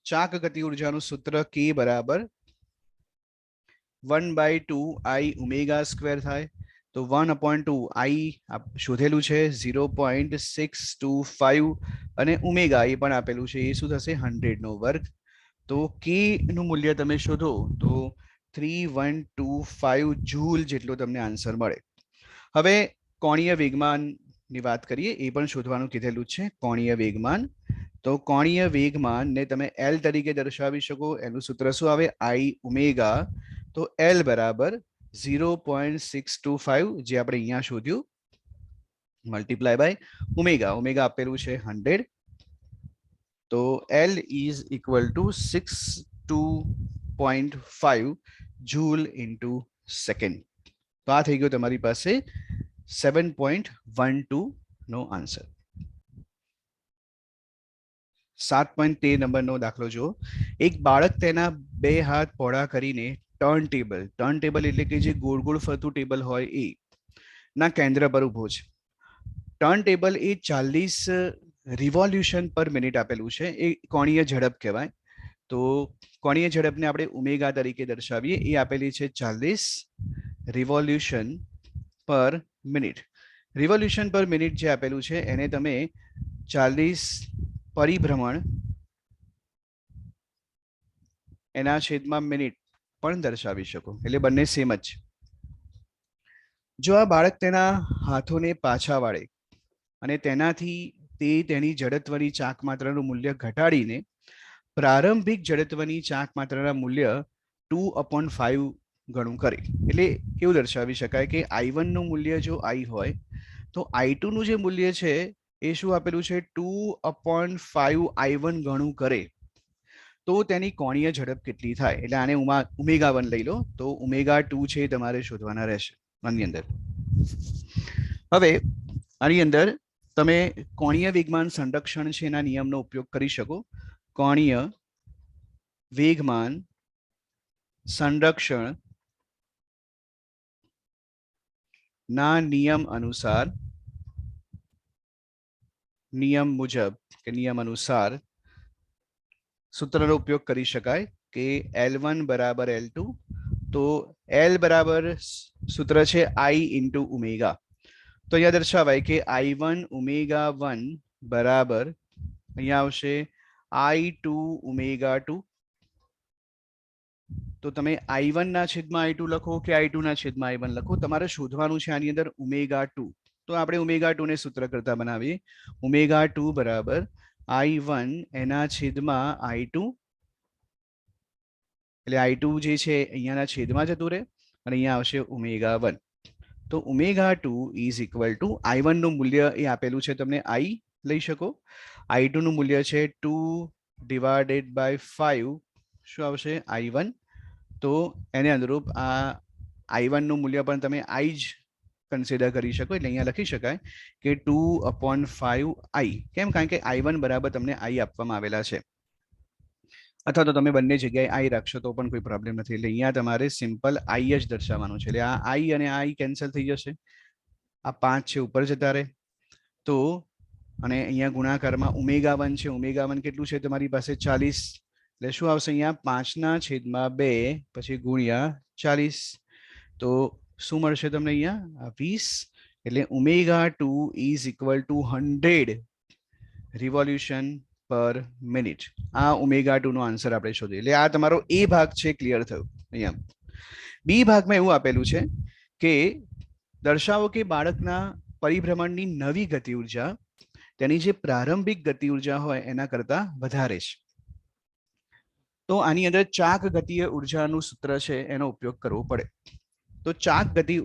ચાક ગતિ ઉર્જાનું સૂત્ર k બરાબર 1/2 I ઓમેગા સ્ક્વેર થાય, તો 1/2 I શોધેલું છે 0.625 અને ઓમેગા એ પણ આપેલું છે, એ શું થશે 100 નો વર્ગ. તો કે નું મૂલ્ય તમે શોધો તો 3125 જૂલ જેટલો તમને આન્સર મળે. હવે કોણીય વેગમાનની વાત કરીએ, એ પણ શોધવાનું કીધેલું છે. કોણીય વેગમાન, તો કોણીય વેગમાન ને તમે એલ તરીકે દર્શાવી શકો. એનું સૂત્ર શું આવે? આઈ ઓમેગા. તો એલ બરાબર 0.625 જે આપણે અહીંયા શોધ્યું મલ્ટીપ્લાય બાય ઓમેગા. ઓમેગા આપેલું છે 100, તો L is equal two 62.5 joule into second. તો આ થઈ ગયો તમારી પાસે 7.12 નો આન્સર. 7.13 નંબરનો દાખલો જો. એક બાળક તેના બે હાથ પહોળા કરીને ટર્ન ટેબલ એટલે કે જે ગોળ ગોળ ફરતું ટેબલ હોય એ ના કેન્દ્ર પર ઉભો છે. ટર્ન ટેબલ એ 40 રિવોલ્યુશન પર મિનિટ આપેલું છે, એ કોણીય ઝડપ કહેવાય. તો કોણીય ઝડપને આપણે ઓમેગા તરીકે દર્શાવીએ, એ આપેલી છે 40 રિવોલ્યુશન પર મિનિટ. રિવોલ્યુશન પર મિનિટ જે આપેલું છે એને તમે 40 પરિભ્રમણ એના છેદમાં મિનિટ પણ દર્શાવી શકો, એટલે બંને સેમ જ છે. જો આ બાળક તેના હાથોને પાછા વાળે અને તેનાથી તે તેની જડત્વની ચાક માત્રાનું મૂલ્ય ઘટાડીને પ્રારંભિક જડત્વની ચાક માત્રાના મૂલ્ય 2/5 ગણું કરે, એટલે કેવું દર્શાવી શકાય કે I1 નું મૂલ્ય જો I હોય તો I2 નું જે મૂલ્ય છે એ શું આપેલું છે 2/5 I1 ગણું કરે તો તેની કોણીય ઝડપ કેટલી થાય. એટલે આને ઓમેગા 1 લઈ લો, તો ઓમેગા 2 છે તમારે શોધવાના રહેશે આની અંદર. હવે આની અંદર તમે કોણીય વેગમાન સંરક્ષણ છે એના નિયમનો ઉપયોગ કરી શકો. કોણીય વેગમાન સંરક્ષણ ના નિયમ અનુસાર, નિયમ મુજબ કે નિયમ અનુસાર સૂત્રનો ઉપયોગ કરી શકાય કે L1 બરાબર L2. તો L બરાબર સૂત્ર છે I ઇન્ટુ ઓમેગા. તો અહીંયા દર્શાવાય કે I1 ઓમેગા 1 બરાબર અહીંયા આવશે I2 ઓમેગા 2. તો તમે I1 ના છેદમાં I2 લખો કે I2 ના છેદમાં I1 લખો, તમારે શોધવાનું છે આની અંદર ઓમેગા 2. તો આપણે ઓમેગા 2 ને સૂત્ર કરતા બનાવીએ. ઓમેગા 2 બરાબર I1 એના છેદમાં I2, એટલે I2 જે છે અહીંયાના છેદમાં જતું રહે અને અહીંયા આવશે ઓમેગા 1. તો omega 2 is equal two I1 નું મૂલ્ય એ આપેલું છે તમને I લઈ શકો. I2 નું મૂલ્ય છે 2/5 શું આવશે I1. તો એને અનુરૂપ આ I1 નું મૂલ્ય પણ તમે I જ કન્સિડર કરી શકો, એટલે અહીંયા લખી શકાય કે 2/5 I. કેમ? કારણ કે I1 બરાબર તમને I આપવામાં આવેલા છે, અથવા તો તમે બંને જગ્યાએ I રાખશો તો પણ કોઈ પ્રોબ્લેમ નથી. એટલે અહીંયા તમારે સિમ્પલ I જ દર્શાવવાનું છે. એટલે આ I અને I કેન્સલ થઈ જશે, આ 5 છે ઉપર જતા રહે. તો અને અહીંયા ગુણાકારમાં ઓમેગા 1 છે, ઓમેગા 1 કેટલું છે તમારી પાસે 40, એટલે શું આવશે અહીંયા 5/2 પછી ગુણ્યા 40. તો શું મળશે તમને અહીંયા 20. એટલે omega 2 is equal to 100 revolution પર મિનિટ. આ ઓમેગા 2 નો આન્સર આપણે શોધીએ. એટલે આ તમારો એ ભાગ છે ક્લિયર થયો. અહીંયા બી ભાગમાં એવું આપેલું છે કે દર્શાવો કે બાળકના પરિભ્રમણની નવી ગતિ ઉર્જા તેની જે પ્રારંભિક ગતિ ઉર્જા હોય એના કરતા વધારે છે. તો આની અંદર ચાક ગતિય ઉર્જાનું સૂત્ર છે એનો ઉપયોગ કરવો પડે. તો ચાક ગતિ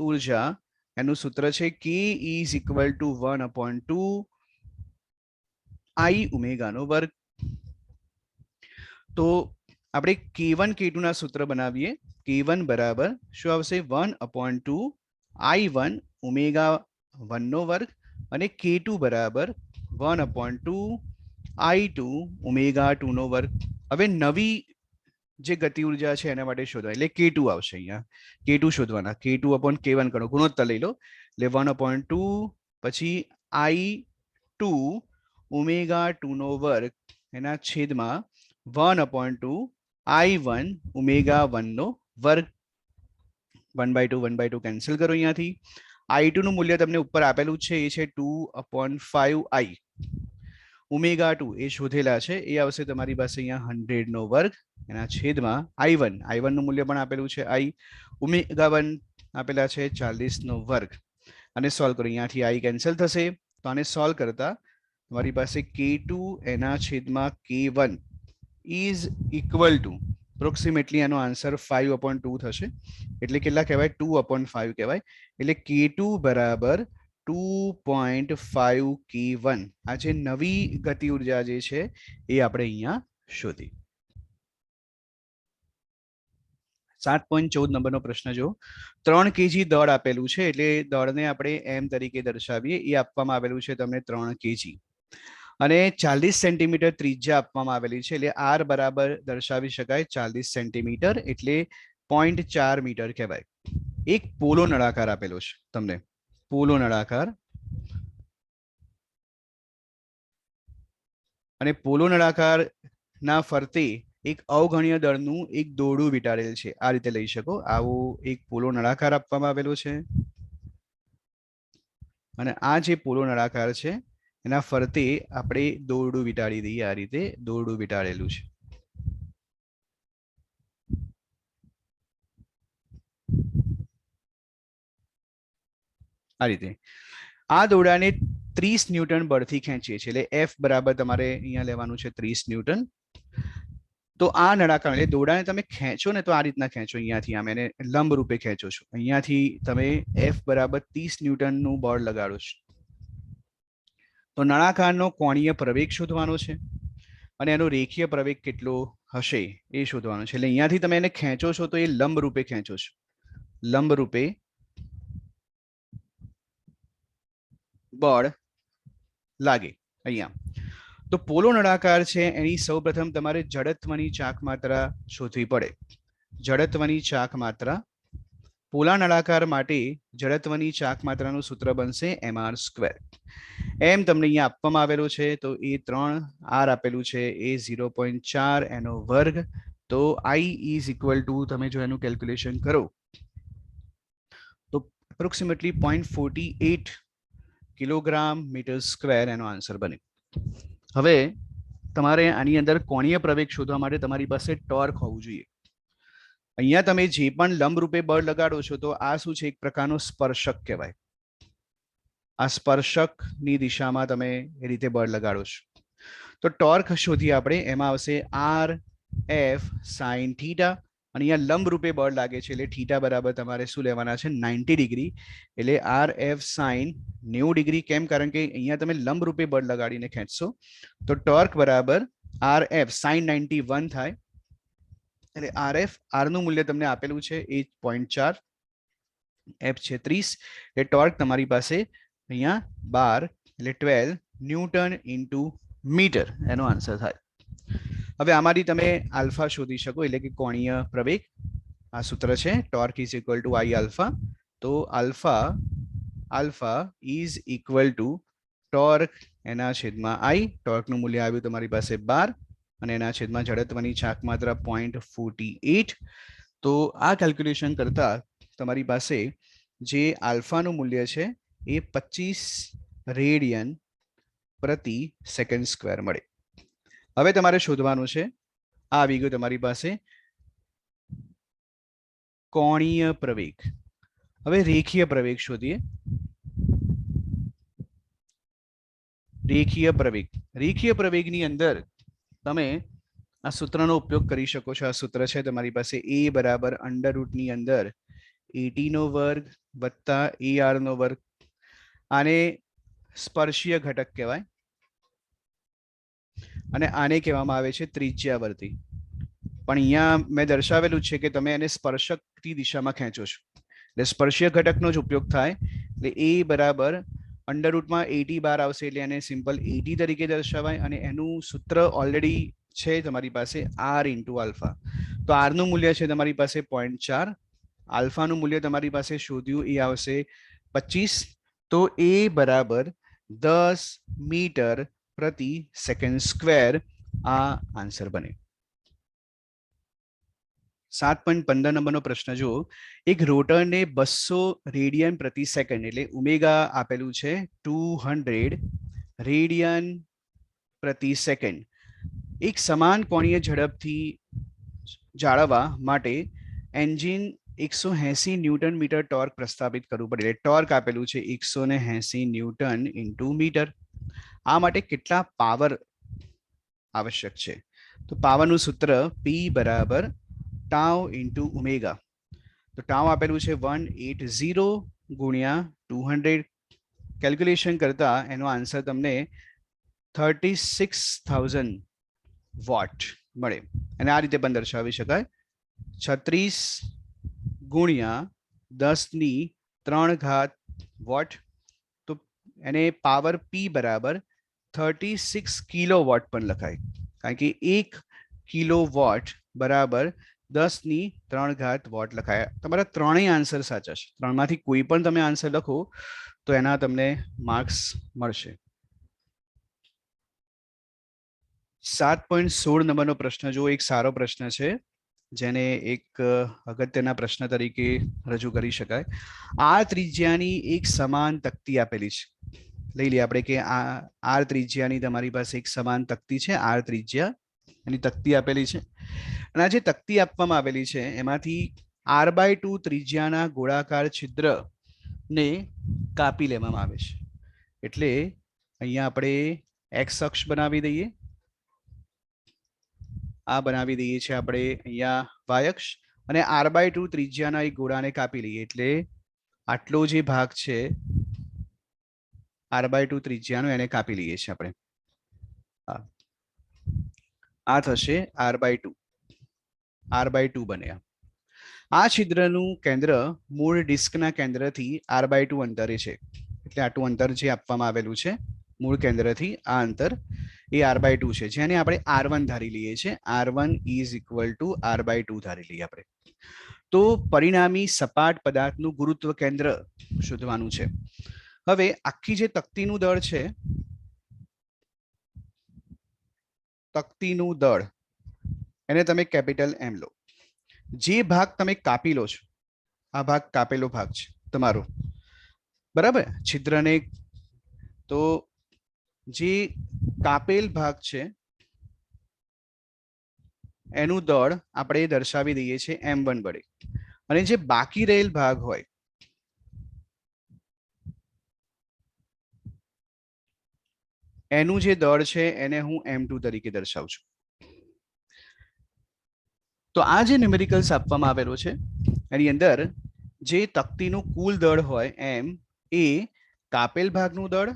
ઉર્જા એનું સૂત્ર છે K is equal to 1/2 I omega નો વર્ગ. તો આપણે K1 K2 ના સૂત્ર બનાવીએ. K1 બરાબર શું આવશે 1/2 I1 ઓમેગા 1 નો વર્ગ અને K2 બરાબર 1/2 I2 ઓમેગા 2 નો વર્ગ. હવે નવી જે ગતિ ઉર્જા છે એના માટે શોધવા, એટલે K2 આવશે. અહીંયા K2 શોધવાના. K2/K1 કરો, ગુણોત્તર લઈ લો. એટલે 1/2 પછી I2 ઓમેગા 2 નો વર્ગ એના છેદમાં 1/2 I1 ω1 નો વર્ગ 1/2 કેન્સલ કરો અહીંયાથી. I2 નું મૂલ્ય તમને ઉપર આપેલું છે એ છે 2/5i. ω2 એ શોધેલા છે એ આવશે તમારી પાસે અહીંયા 100 નો વર્ગ એના છેદમાં I1 નું મૂલ્ય પણ આપેલું છે i. ω1 આપેલા છે 40 નો વર્ગ અને સોલ્વ કરો. અહીંયાથી i કેન્સલ થશે તો આને સોલ્વ કરતા તમારી પાસે k2 એના છેદમાં k1 is equal two approximately આનો આન્સર 5/2 થશે. એટલે કેટલા કહેવાય? 2/5 કહેવાય. એટલે k2 બરાબર 2.5 k1. આ જે નવી ગતિ ઉર્જા જે છે એ આપણે અહીંયા શોધી. 7.14 નંબરનો પ્રશ્ન જો. 3 kg દળ આપેલું છે એટલે દળને આપણે m તરીકે દર્શાવીએ. એ આપવામાં આવેલું છે તમને 3 kg અને 40 સેન્ટીમીટર ત્રિજ્યા આપવામાં આવેલી છે. એટલે r બરાબર દર્શાવી શકાય 40 સેન્ટીમીટર એટલે 0.4 મીટર કહેવાય. એક પોલો નળાકાર આપેલો છે તમને, પોલો નળાકાર, અને પોલો નળાકાર ના ફરતે એક અવગણ્ય દળનું એક દોરડું વીંટાળેલ છે. આ રીતે લઈ શકો. આવો એક પોલો નળાકાર આપવામાં આવેલો છે અને આ જે પોલો નળાકાર છે એના ફરતે આપણે દોરડું વીંટાળી દઈએ. આ રીતે દોરડું વીંટાળેલું છે. આ રીતે આ દોરડાને 30 ન્યૂટન બળથી ખેંચીએ છીએ. એટલે F બરાબર તમારે અહીંયા લેવાનું છે 30 ન્યૂટન. તો આ નળાકાર એટલે દોરડાને તમે ખેંચો ને તો આ રીતના ખેંચો. અહીંયાથી આમ એને લંબ રૂપે ખેંચો છો. અહીંયાથી તમે F બરાબર 30 ન્યૂટનનું બળ લગાડો છો. તો નળાકારનો કોણીય પ્રવેગ શોધવાનો છે અને એનો રેખીય પ્રવેગ કેટલો હશે એ શોધવાનો છે. એટલે અહીંયાથી તમે એને ખેંચો છો તો એ લંબ રૂપે ખેંચો છો, લંબ રૂપે બળ લાગે અહીંયા. તો પોલો નળાકાર છે એની સૌપ્રથમ તમારે જડત્વની ચાક માત્રા શોધવી પડે. જડત્વની ચાક માત્રા, પોલા નળાકાર માટે જડત્વની ચાક માત્રાનું સૂત્ર બનશે mr². એમ તમને અહીંયા આપવામાં આવેલો છે તો એ 3, r આપેલું છે એ 0.4 એનો વર્ગ. તો i ઇઝ ઇક્વલ ટુ તમે જો એનું કેલ્ક્યુલેશન કરો તો એપ્રોક્સિમેટલી 0.48 કિલોગ્રામ મીટર સ્ક્વેર એનો આન્સર બને. હવે તમારે આની અંદર કોણીય પ્રવેગ શોધવા માટે તમારી પાસે ટોર્ક હોવું જોઈએ. અહીંયા તમે જે પણ લંબ રૂપે બળ લગાડો છો તો આ શું છે? એક પ્રકારનો સ્પર્શક કહેવાય. આ સ્પર્શકની દિશામાં તમે એ રીતે બળ લગાડો છો. તો ટોર્ક શોધીએ આપણે. એમાં આવશે r f sin થીટા અને અહીંયા લંબ રૂપે બળ લાગે છે એટલે થીટા બરાબર તમારે શું લેવાના છે? 90 ડિગ્રી. એટલે r f sin 90 ડિગ્રી. કેમ? કારણ કે અહીંયા તમે લંબ રૂપે બળ લગાડીને ખેંચશો તો ટોર્ક બરાબર r f sin 91 થાય. એટલે r f, r નું મૂલ્ય તમને આપેલું છે એ 0.4, f છે 30. એટલે ટોર્ક તમારી પાસે અહીંયા 12 એટલે 12 ન્યૂટન ઇન્ટુ મીટર એનો આન્સર થાય. હવે આમાંથી તમે આલ્ફા શોધી શકો એટલે કે કોણીય પ્રવેગ. આ સૂત્ર છે torque is equal to i alpha. તો alpha is equal to torque એના છેદમાં i. ટોર્કનું મૂલ્ય આવ્યું તમારી પાસે 12 અને એના છેદમાં જડત્વની ચાક માત્રા 0.48. તો આ કેલ્ક્યુલેશન કરતા તમારી પાસે જે આલ્ફાનું મૂલ્ય છે એ 25 રેડિયન પ્રતિ સેકન્ડ સ્ક્વેર મળે. હવે તમારે શોધવાનું છે, આ આવી ગયું તમારી પાસે કોણીય પ્રવેગ. હવે રેખીય પ્રવેગ શોધીએ. રેખીય પ્રવેગ, રેખીય પ્રવેગની અંદર તમે આ સૂત્રનો ઉપયોગ કરી શકો છો. આ સૂત્ર છે તમારી પાસે a બરાબર અંડરરૂટની અંદર at નો વર્ગ વત્તા ar નો વર્ગ. આને સ્પર્શીય ઘટક કહેવાય અને આને કહેવામાં આવે છે ત્રિજ્યાવર્તી. પણ અહીંયા મેં દર્શાવેલું છે કે તમે એને સ્પર્શકની દિશામાં ખેંચો છો એટલે સ્પર્શીય ઘટકનો જ ઉપયોગ થાય. એટલે a બરાબર અંડરરૂટમાં 80 બાર આવશે એટલે એને સિમ્પલ 80 તરીકે દર્શાવાય અને એનું સૂત્ર ઓલરેડી છે તમારી પાસે r ઇન્ટુ આલ્ફા. તો r નું મૂલ્ય છે તમારી પાસે 0.4, આલ્ફાનું મૂલ્ય તમારી પાસે શોધ્યું એ આવશે 25. તો a બરાબર 10 મીટર પ્રતિ સેકન્ડ સ્ક્વેર આ આન્સર બને. 7.15 નંબરનો પ્રશ્ન જુઓ. એક રોટરને 200 રેડિયન પ્રતિ સેકન્ડ એટલે ઓમેગા આપેલું છે 200 રેડિયન પ્રતિ સેકન્ડ એક સમાન કોણીય ઝડપથી જાળવવા માટે એન્જિન 180 ન્યૂટન મીટર ટોર્ક પ્રસ્થાપિત કરવું પડે. એટલે ટોર્ક આપેલું છે 180 ન્યૂટન ઇન્ટુ મીટર. આ માટે કેટલા પાવર આવશ્યક છે? તો પાવરનું સૂત્ર P બરાબર ટાઉ ઇન્ટુ ઓમેગા. તો ટાઉ આપેલું છે 180 ગુણ્યા 200. કેલ્ક્યુલેશન કરતા એનો આન્સર તમને 36,000 વોટ મળે. અને આ રીતે પણ દર્શાવી શકાય 36 ગુણ્યા 10⁻³ વોટ. તો એને પાવર P બરાબર 36 કિલોવોટ પણ લખાય, કારણ કે 1 કિલોવોટ બરાબર 10⁻³ વોટ લખાય. તમારા ત્રણેય આન્સર સાચા છે. ત્રણમાંથી કોઈ પણ તમે આન્સર લખો તો એના તમને માર્ક્સ મળશે. 7.16 નંબરનો પ્રશ્ન જો એક સારો પ્રશ્ન છે, જેને એક અગત્યના પ્રશ્ન તરીકે રજૂ કરી શકાય. આ ત્રિજ્યાની એક સમાન તકતી આપેલી છે. લઈ લઈએ આપણે કે આ આર ત્રિજ્યાની તમારી પાસે એક સમાન તકતી છે. આર ત્રિજ્યા એની તકતી આપેલી છે, અને આ જે તકતી આપવામાં આવેલી છે એમાંથી r/2 ત્રિજ્યાના ગોળાકાર છિદ્રને કાપી લેવામાં આવે છે. એટલે અહીંયા આપણે એક્સ અક્ષ બનાવી દઈએ, આ બનાવી દઈએ છીએ આપણે અહીંયા વાય અક્ષ, અને r/2 ત્રિજ્યાના એક ગોળાને કાપી લઈએ. એટલે આટલો જે ભાગ છે r/2 ત્રિજ્યાનો એને કાપી લઈએ છીએ આપણે. આ થશે r/2 બન્યા. આ છિદ્રનું કેન્દ્ર મૂળ ડિસ્કના કેન્દ્રથી r/2 અંતરે છે. એટલે આટલું અંતર જે આપવામાં આવેલું છે મૂળ કેન્દ્રથી આ અંતર એ r/2 છે, જેને આપણે r1 ધારી લઈએ છીએ. r1 = r/2 ધારી લઈએ આપણે. તો પરિણામી સપાટ પદાર્થનું ગુરુત્વ કેન્દ્ર શોધવાનું છે. હવે આખી જે તકતીનું દળ છે, તકતીનું દળ એને તમે કેપિટલ M લો. જે ભાગ તમે કાપી લો છો, આ ભાગ કાપેલો ભાગ છે તમારો, બરાબર, છિદ્રને. તો જે કાપેલ ભાગ છે એનું દળ આપણે દર્શાવી દઈએ છીએ m1 વડે, અને જે બાકી રહેલ ભાગ હોય એનું જે દળ છે એને હું m2 તરીકે દર્શાવું છું. તો આ જે ન્યુમેરિકલ્સ આપવામાં આવેલો છે એની અંદર જે તકતીનું કુલ દળ હોય m એ કાપેલ ભાગનું દળ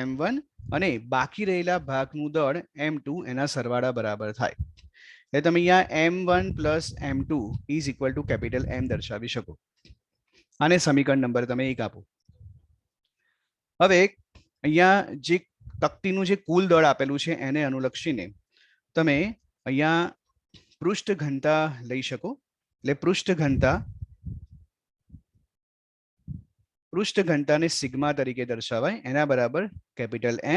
m1 અને બાકી રહેલા ભાગનું દળ m2 એના સરવાળા બરાબર થાય. એટલે તમે અહીંયા m1 + m2 = M દર્શાવી શકો. આને સમીકરણ નંબર તમે 1 આપો. હવે અહીંયા જે તકતીનું જે કુલ દળ આપેલું છે એને અનુલક્ષીને તમે અહીંયા પૃષ્ઠ ઘનતા લઈ શકો. એટલે પૃષ્ઠ ઘનતાને સિગ્મા તરીકે દર્શાવાય. એના બરાબર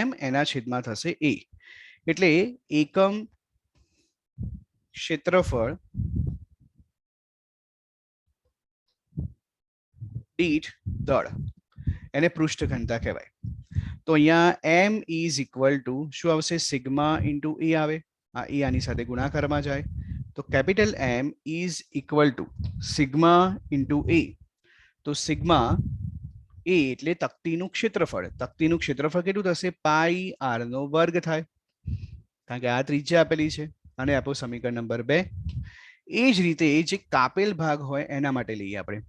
M, એના છેદમાં થશે a. એટલે એકમ ક્ષેત્રફળ દીઠ દળ એને પૃષ્ઠ ઘનતા કહેવાય. તો અહીંયા m = શું આવશે? સિગ્મા ઇન્ટુ a આવે. આ a આની સાથે ગુણાકારમાં જાય. તો M = સિગ્મા ઇન્ટુ a. તો સિગ્મા a એટલે તકતીનું ક્ષેત્રફળ. તકતીનું ક્ષેત્રફળ કેટલું થશે? πr² થાય, કારણ કે આ ત્રિજ્યા આપેલી છે. અને આપો સમીકરણ નંબર 2. એ જ રીતે જે કાપેલ ભાગ હોય એના માટે લઈએ આપણે.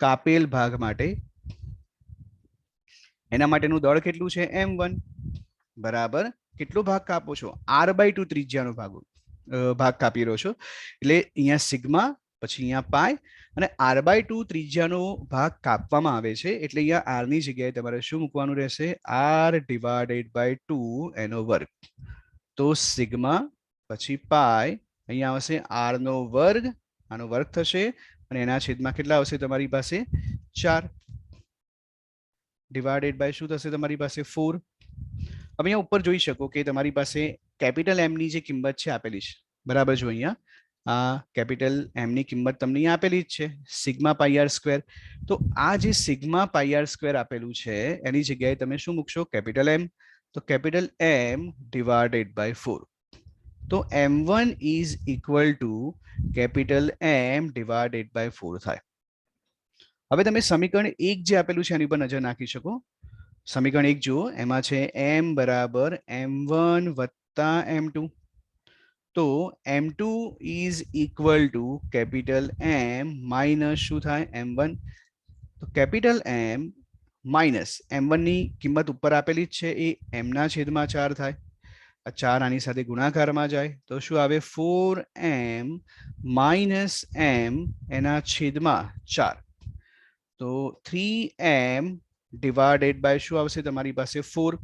કાપેલ ભાગ માટે એના માટેનું દળ કેટલું છે? m1 બરાબર કેટલો ભાગ કાપો છો? r/2 ત્રિજ્યાનો ભાગ કાપી રહ્યો છો. એટલે અહીંયા સિગ્મા, પછી અહીંયા પાઈ, અને r/2 ત્રિજ્યાનો ભાગ કાપવામાં આવે છે એટલે અહીંયા r ની જગ્યાએ તમારે શું મૂકવાનું રહેશે? r/2 એનો વર્ગ. તો સિગ્મા પછી પાઈ, અહીંયા આવશે r², આનો વર્ગ થશે, અને એના છેદમાં કેટલા આવશે તમારી પાસે? 4 / શું થશે તમારી પાસે? 4. હવે અહીંયા ઉપર જોઈ શકો કે તમારી પાસે M ની જે કિંમત છે આપેલી છે, બરાબર. જો અહીંયા આ કેપિટલ એમ ની કિંમત તમને અહીંયા આપેલી જ છે સિગ્મા પાઈ આર સ્ક્વેર. તો આ જે સિગ્મા પાઈ આર સ્ક્વેર આપેલું છે એની જગ્યાએ તમે શું મૂકશો? Capital M. તો કેપિટલ એમ ડિવાઇડેડ બાય 4. તો m1 is equal to capital M divided by 4 થાય. હવે તમે સમીકરણ 1 જે આપેલું છે એની પર નજર નાખી શકો. સમીકરણ 1 જુઓ, એમાં છે m બરાબર m1 વત્તા m2. તો m2 is equal to capital M minus શું થાય? m1. તો કેપિટલ એમ માઇનસ m1 ની કિંમત ઉપર આપેલી જ છે એ m ના છેદમાં 4 થાય. આ 4 આની સાથે ગુણાકારમાં જાય તો શું આવે? 4m માઇનસ m એના છેદમાં 4. તો 3m ડિવાઇડેડ બાય શું આવશે તમારી પાસે? 4.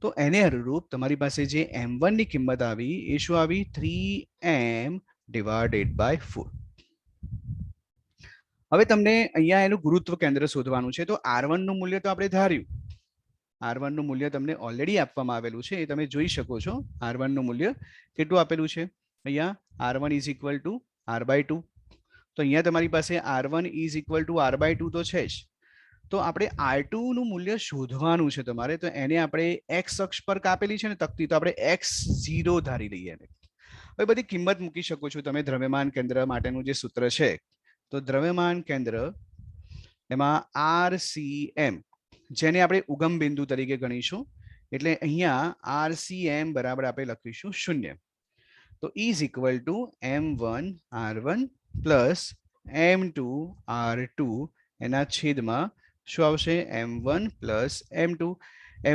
તો એને અનુરૂપ તમારી પાસે જે m1 ની કિંમત આવી એ શું આવી? 3m divided by 4. હવે તમને અહીંયા એનું ગુરુત્વ કેન્દ્ર શોધવાનું છે. તો r1 નું મૂલ્ય તો આપણે ધાર્યું. r1 નું મૂલ્ય તમને ઓલરેડી આપવામાં આવેલું છે, એ તમે જોઈ શકો છો. r1 નું મૂલ્ય કેટલું આપેલું છે અહીંયા? r1 is equal two r/2. તો અહીંયા તમારી પાસે r1 is equal two r/2 તો છે જ. તો આપણે r2 નું મૂલ્ય શોધવાનું છે તમારે. તો એને આપણે x અક્ષ પર કાપેલી છે ને તકતી, તો આપણે x0 ધારી લઈએ. હવે બધી કિંમત મૂકી શકો છો તમે. દ્રવ્યમાન કેન્દ્ર માટેનું જે સૂત્ર છે, તો દ્રવ્યમાન કેન્દ્ર એમાં RCM, જેને આપણે ઉગમ બિંદુ તરીકે ગણીશું, એટલે અહીંયા RCM બરાબર આપણે લખીશું 0. તો is equal two m1 r1 plus m2 r2 એના છેદમાં શું આવશે? m1 plus m2.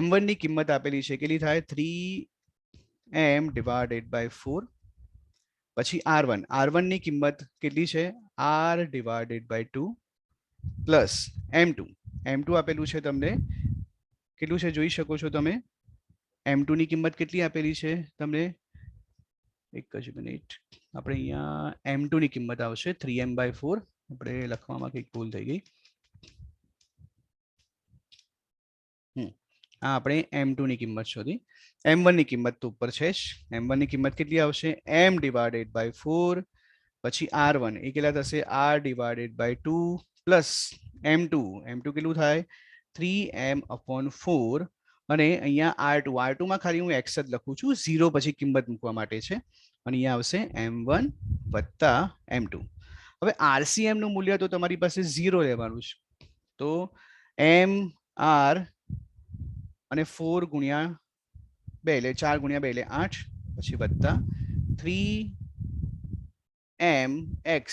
m1 ની કિંમત આપેલી છે કેટલી થાય? 3m divided by 4. પછી r1 ની કિંમત કેટલી છે? r divided by 2 plus m2 આપેલું છે તમને કેટલું છે જોઈ શકો છો તમે. m2 ની કિંમત કેટલી આપેલી છે તમને? એક જ મિનિટ, આપણે અહીંયા m2 ની કિંમત આવશે 3m/4. આપણે લખવામાં કંઈક ભૂલ થઈ ગઈ. આ આપણે m2 ની કિંમત શોધી. m1 ની કિંમત તો ઉપર છે જ. m1 ની કિંમત કેટલી આવશે? m divided by 4. પછી r1 એ કેટલા થશે? r divided by 2 plus m2 કેટલું થાય? 3m/4. અને અહીંયા r2 માં ખાલી હું x જ લખું છું, 0 પછી કિંમત મૂકવા માટે છે. અને અહીંયા આવશે m1 વત્તા m2. હવે RCM નું મૂલ્ય તો તમારી પાસે 0 લેવાનું છે. તો mr અને 4 ગુણ્યા 2 એટલે 4 ગુણ્યા 2 એટલે 8, પછી વત્તા 3mx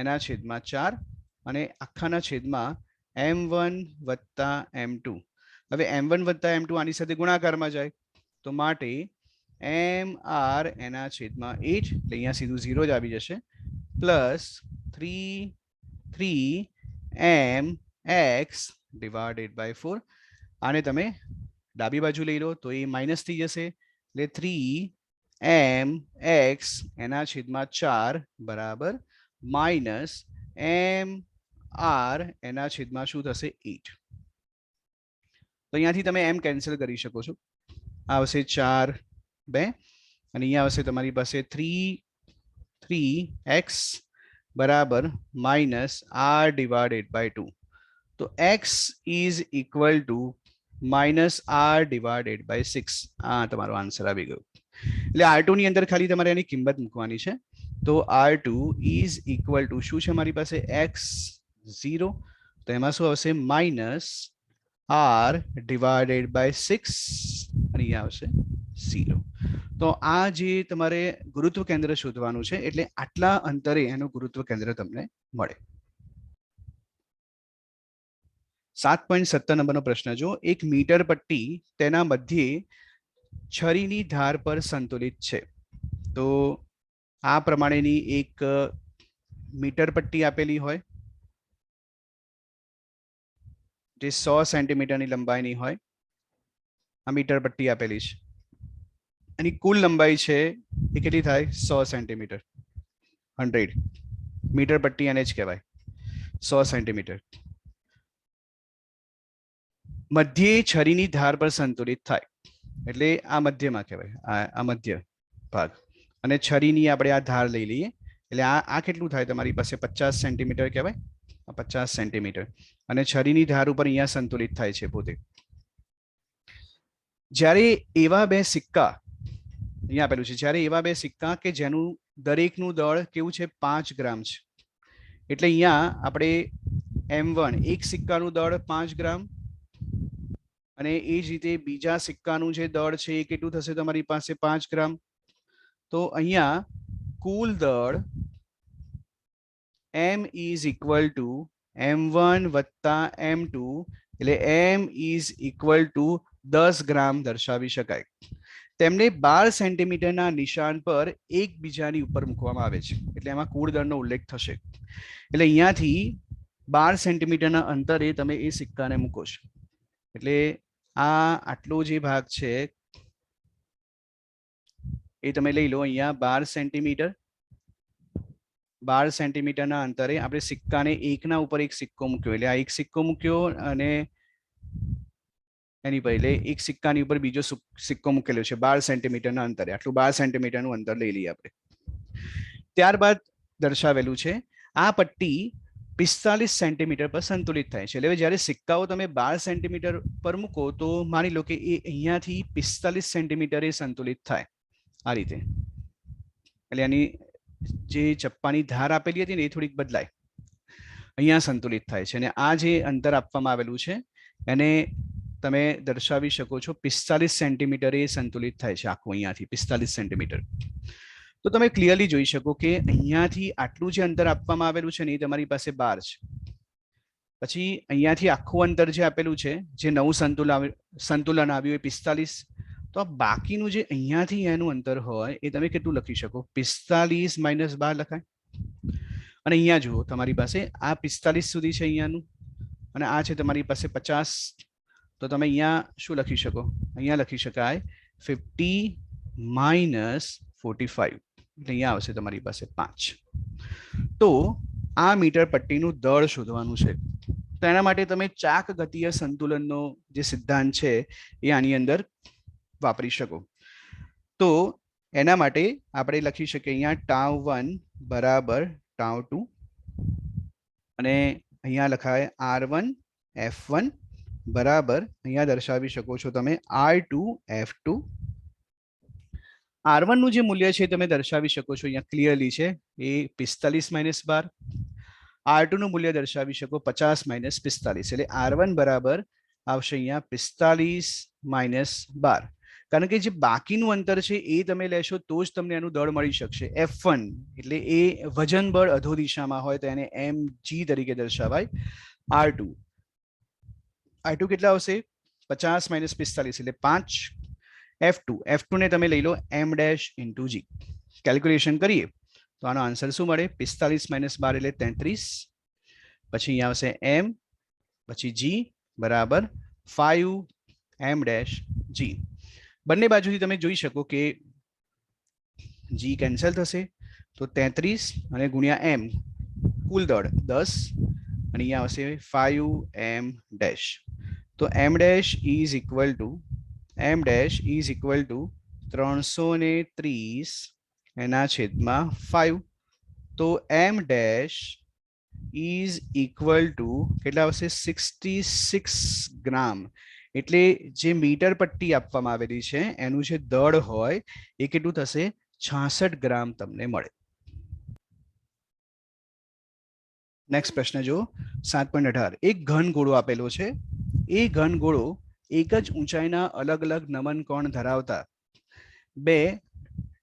એના છેદમાં 4 અને આખાના છેદમાં m1 વત્તા m2. હવે m1 વત્તા m2 આની સાથે ગુણાકારમાં જાય તો માટે mr એના છેદમાં 8 એટલે અહીંયા સીધું 0 જ આવી જશે, પ્લસ 3mx ડિવાઇડેડ બાય 4. આને તમે ડાબી બાજુ લઈ લો તો એ માઇનસ થઈ જશે, એટલે 3mx એના છેદમાં 4 બરાબર માઇનસ mr એના છેદમાં શું થશે? 8. તો અહીંયાથી તમે m કેન્સલ કરી શકો છો. આવશે 4 2 અને અહીંયા આવશે તમારી પાસે 3x બરાબર માઇનસ r ડિવાઇડેડ બાય 2. તો x is equal to minus r divided by 6. આ તમારો આન્સર આવી ગયો. એટલે r2 ની અંદર ખાલી તમારે એની કિંમત મૂકવાની છે. તો r2 ઇઝ ઇક્વલ ટુ શું છે મારી પાસે? x0. તો એમાં શું આવશે? માઇનસ r ડિવાઇડેડ બાય 6 અને અહીંયા આવશે 0. તો આ જે તમારે ગુરુત્વ કેન્દ્ર શોધવાનું છે, એટલે આટલા અંતરે એનું ગુરુત્વ કેન્દ્ર તમને મળે. 7.17 નંબરનો પ્રશ્ન જો. એક મીટર પટ્ટી તેના મધ્યે છરીની ધાર પર સંતુલિત છે. તો આ પ્રમાણેની એક મીટર પટ્ટી આપેલી હોય જે 100 સેન્ટીમીટરની લંબાઈની હોય. આ મીટર પટ્ટી આપેલી છે. એની કુલ લંબાઈ છે એ કેટલી થાય? 100 સેન્ટીમીટર. 100 મીટર પટ્ટી એને જ કહેવાય, 100 સેન્ટીમીટર. મધ્યે છરીની ધાર પર સંતુલિત થાય એટલે આ મધ્યમાં કહેવાય, આ મધ્ય ભાગ. અને છરીની આપણે આ ધાર લઈ લઈએ એટલે આ કેટલું થાય તમારી પાસે 50 સેન્ટીમીટર કહેવાય, 50 સેન્ટીમીટર, અને છરીની ધાર ઉપર અહીંયા સંતુલિત થાય છે પોતે. જ્યારે એવા બે સિક્કા અહીંયા આપેલું છે, જ્યારે એવા બે સિક્કા કે જેનું દરેકનું દળ કેવું છે 5 ગ્રામ છે, એટલે અહીંયા આપણે M1 એક સિક્કાનું દળ 5 ગ્રામ અને એ જ રીતે બીજા સિક્કાનું જે દળ છે એ કેટલું થશે તમારી પાસે 5 ગ્રામ. તો અહીંયા કુલ દળ M is equal to M1 વત્તા M2 એટલે M is equal to 10 ગ્રામ દર્શાવી શકાય. તેમને 12 સેન્ટીમીટરના નિશાન પર એકબીજાની ઉપર મૂકવામાં આવે છે, એટલે એમાં કુળ દળનો ઉલ્લેખ થશે. એટલે અહીંયાથી 12 સેન્ટીમીટરના અંતરે તમે એ સિક્કાને મૂકો છો, એટલે આ આટલો જે ભાગ છે એ તમે લઈ લો. અહીંયા 12 સેન્ટીમીટર, 12 સેન્ટીમીટરના અંતરે આપણે સિક્કાને એકના ઉપર એક સિક્કો મૂક્યો, એટલે આ એક સિક્કો મૂક્યો અને એની પહેલે એક સિક્કાની ઉપર બીજો સિક્કો મૂકેલો છે 12 સેન્ટીમીટરના અંતરે. આટલું 12 સેન્ટીમીટરનું અંતર લઈ લઈએ આપણે. ત્યારબાદ દર્શાવેલું છે આ પટ્ટી 45 સેન્ટીમીટર પર સંતુલિત થાય છે. એટલે જ્યારે સિક્કાઓ તમે 12 સેન્ટીમીટર પર મૂકો તો માની લો કે એ અહીંયાથી 45 સેન્ટીમીટરે સંતુલિત થાય આ રીતે. એટલે આની જે ચપ્પાની ધાર આપેલી હતી ને એ થોડીક બદલાય, અહીંયા સંતુલિત થાય છે. અને આ જે અંતર આપવામાં આવેલું છે એને તમે દર્શાવી શકો છો 45 સેન્ટીમીટરે સંતુલિત થાય છે આખું, અહીંયાથી 45 સેન્ટીમીટર. તો તમે ક્લિયરલી જોઈ શકો કે અહીંયાથી આટલું જે અંતર આપવામાં આવેલું છે ને એ તમારી પાસે 12 છે. પછી અહીંયાથી આખું અંતર જે આપેલું છે, જે નવું સંતુલન આવ્યું એ 45. તો આ બાકીનું જે અહીંયાથી એનું અંતર હોય એ તમે કેટલું લખી શકો, 45 માઇનસ 12 લખાય. અને અહીંયા જુઓ તમારી પાસે આ 45 સુધી છે અહીંયાનું, અને આ છે તમારી પાસે 50. તો તમે અહીંયા શું લખી શકો, અહીંયા લખી શકાય 50 માઇનસ 45, એટલે અહીંયા આવશે તમારી પાસે 5. તો આ મીટર પટ્ટીનું દળ શોધવાનું છે. તો એના માટે તમે ચાક ગતીય સંતુલનનો જે સિદ્ધાંત છે એ આની અંદર વાપરી શકો. તો એના માટે આપણે લખી શકીએ અહીંયા τ1 બરાબર τ2, અને અહીંયા લખાય R1 F1 બરાબર અહીંયા દર્શાવી શકો છો તમે R2 F2. R1 નું જે મૂલ્ય છે તમે દર્શાવી શકો છો અહીંયા ક્લિયરલી છે, એ 45 માઇનસ 12. R2 નું મૂલ્ય દર્શાવી શકો 50 માઇનસ 45, એટલે R1 બરાબર આવશે અહીંયા 45 માઇનસ 12. કારણ કે જે બાકીનું અંતર છે એ તમે લેશો તો જ તમને એનું દળ મળી શકશે. F1 એટલે એ વજન બળ અધો દિશામાં હોય તો એને mg તરીકે દર્શાવાય. R2 કેટલા આવશે 50 માઇનસ 45 એટલે 5. F2 ને તમે લઈ લો m dash into g. Calculation કરીએ તો આનો આન્સર શું મળે, 45 માઇનસ 12 એટલે 33. પછી અહીંયા આવશે m, પછી g બરાબર 5 m ડેશ g. બંને બાજુથી તમે જોઈ શકો કે g કેન્સલ થશે, તો 33 અને ગુણ્યા m કુલ દળ 10, અને અહીંયા આવશે 5 m ડેશ. તો m dash is equal two 330 એના છેદમાં 5. તો m dash is equal two કેટલા આવશે 66 ગ્રામ. એટલે જે મીટર પટ્ટી આપવામાં આવેલી છે એનું જે દળ હોય એ કેટલું થશે 66 ગ્રામ તમને મળે. નેક્સ્ટ પ્રશ્ન જો 7.18. એક ઘન ગોળો આપેલો છે, એ ઘન ગોળો એક જ ઊંચાઈના અલગ અલગ નમન કોણ ધરાવતા બે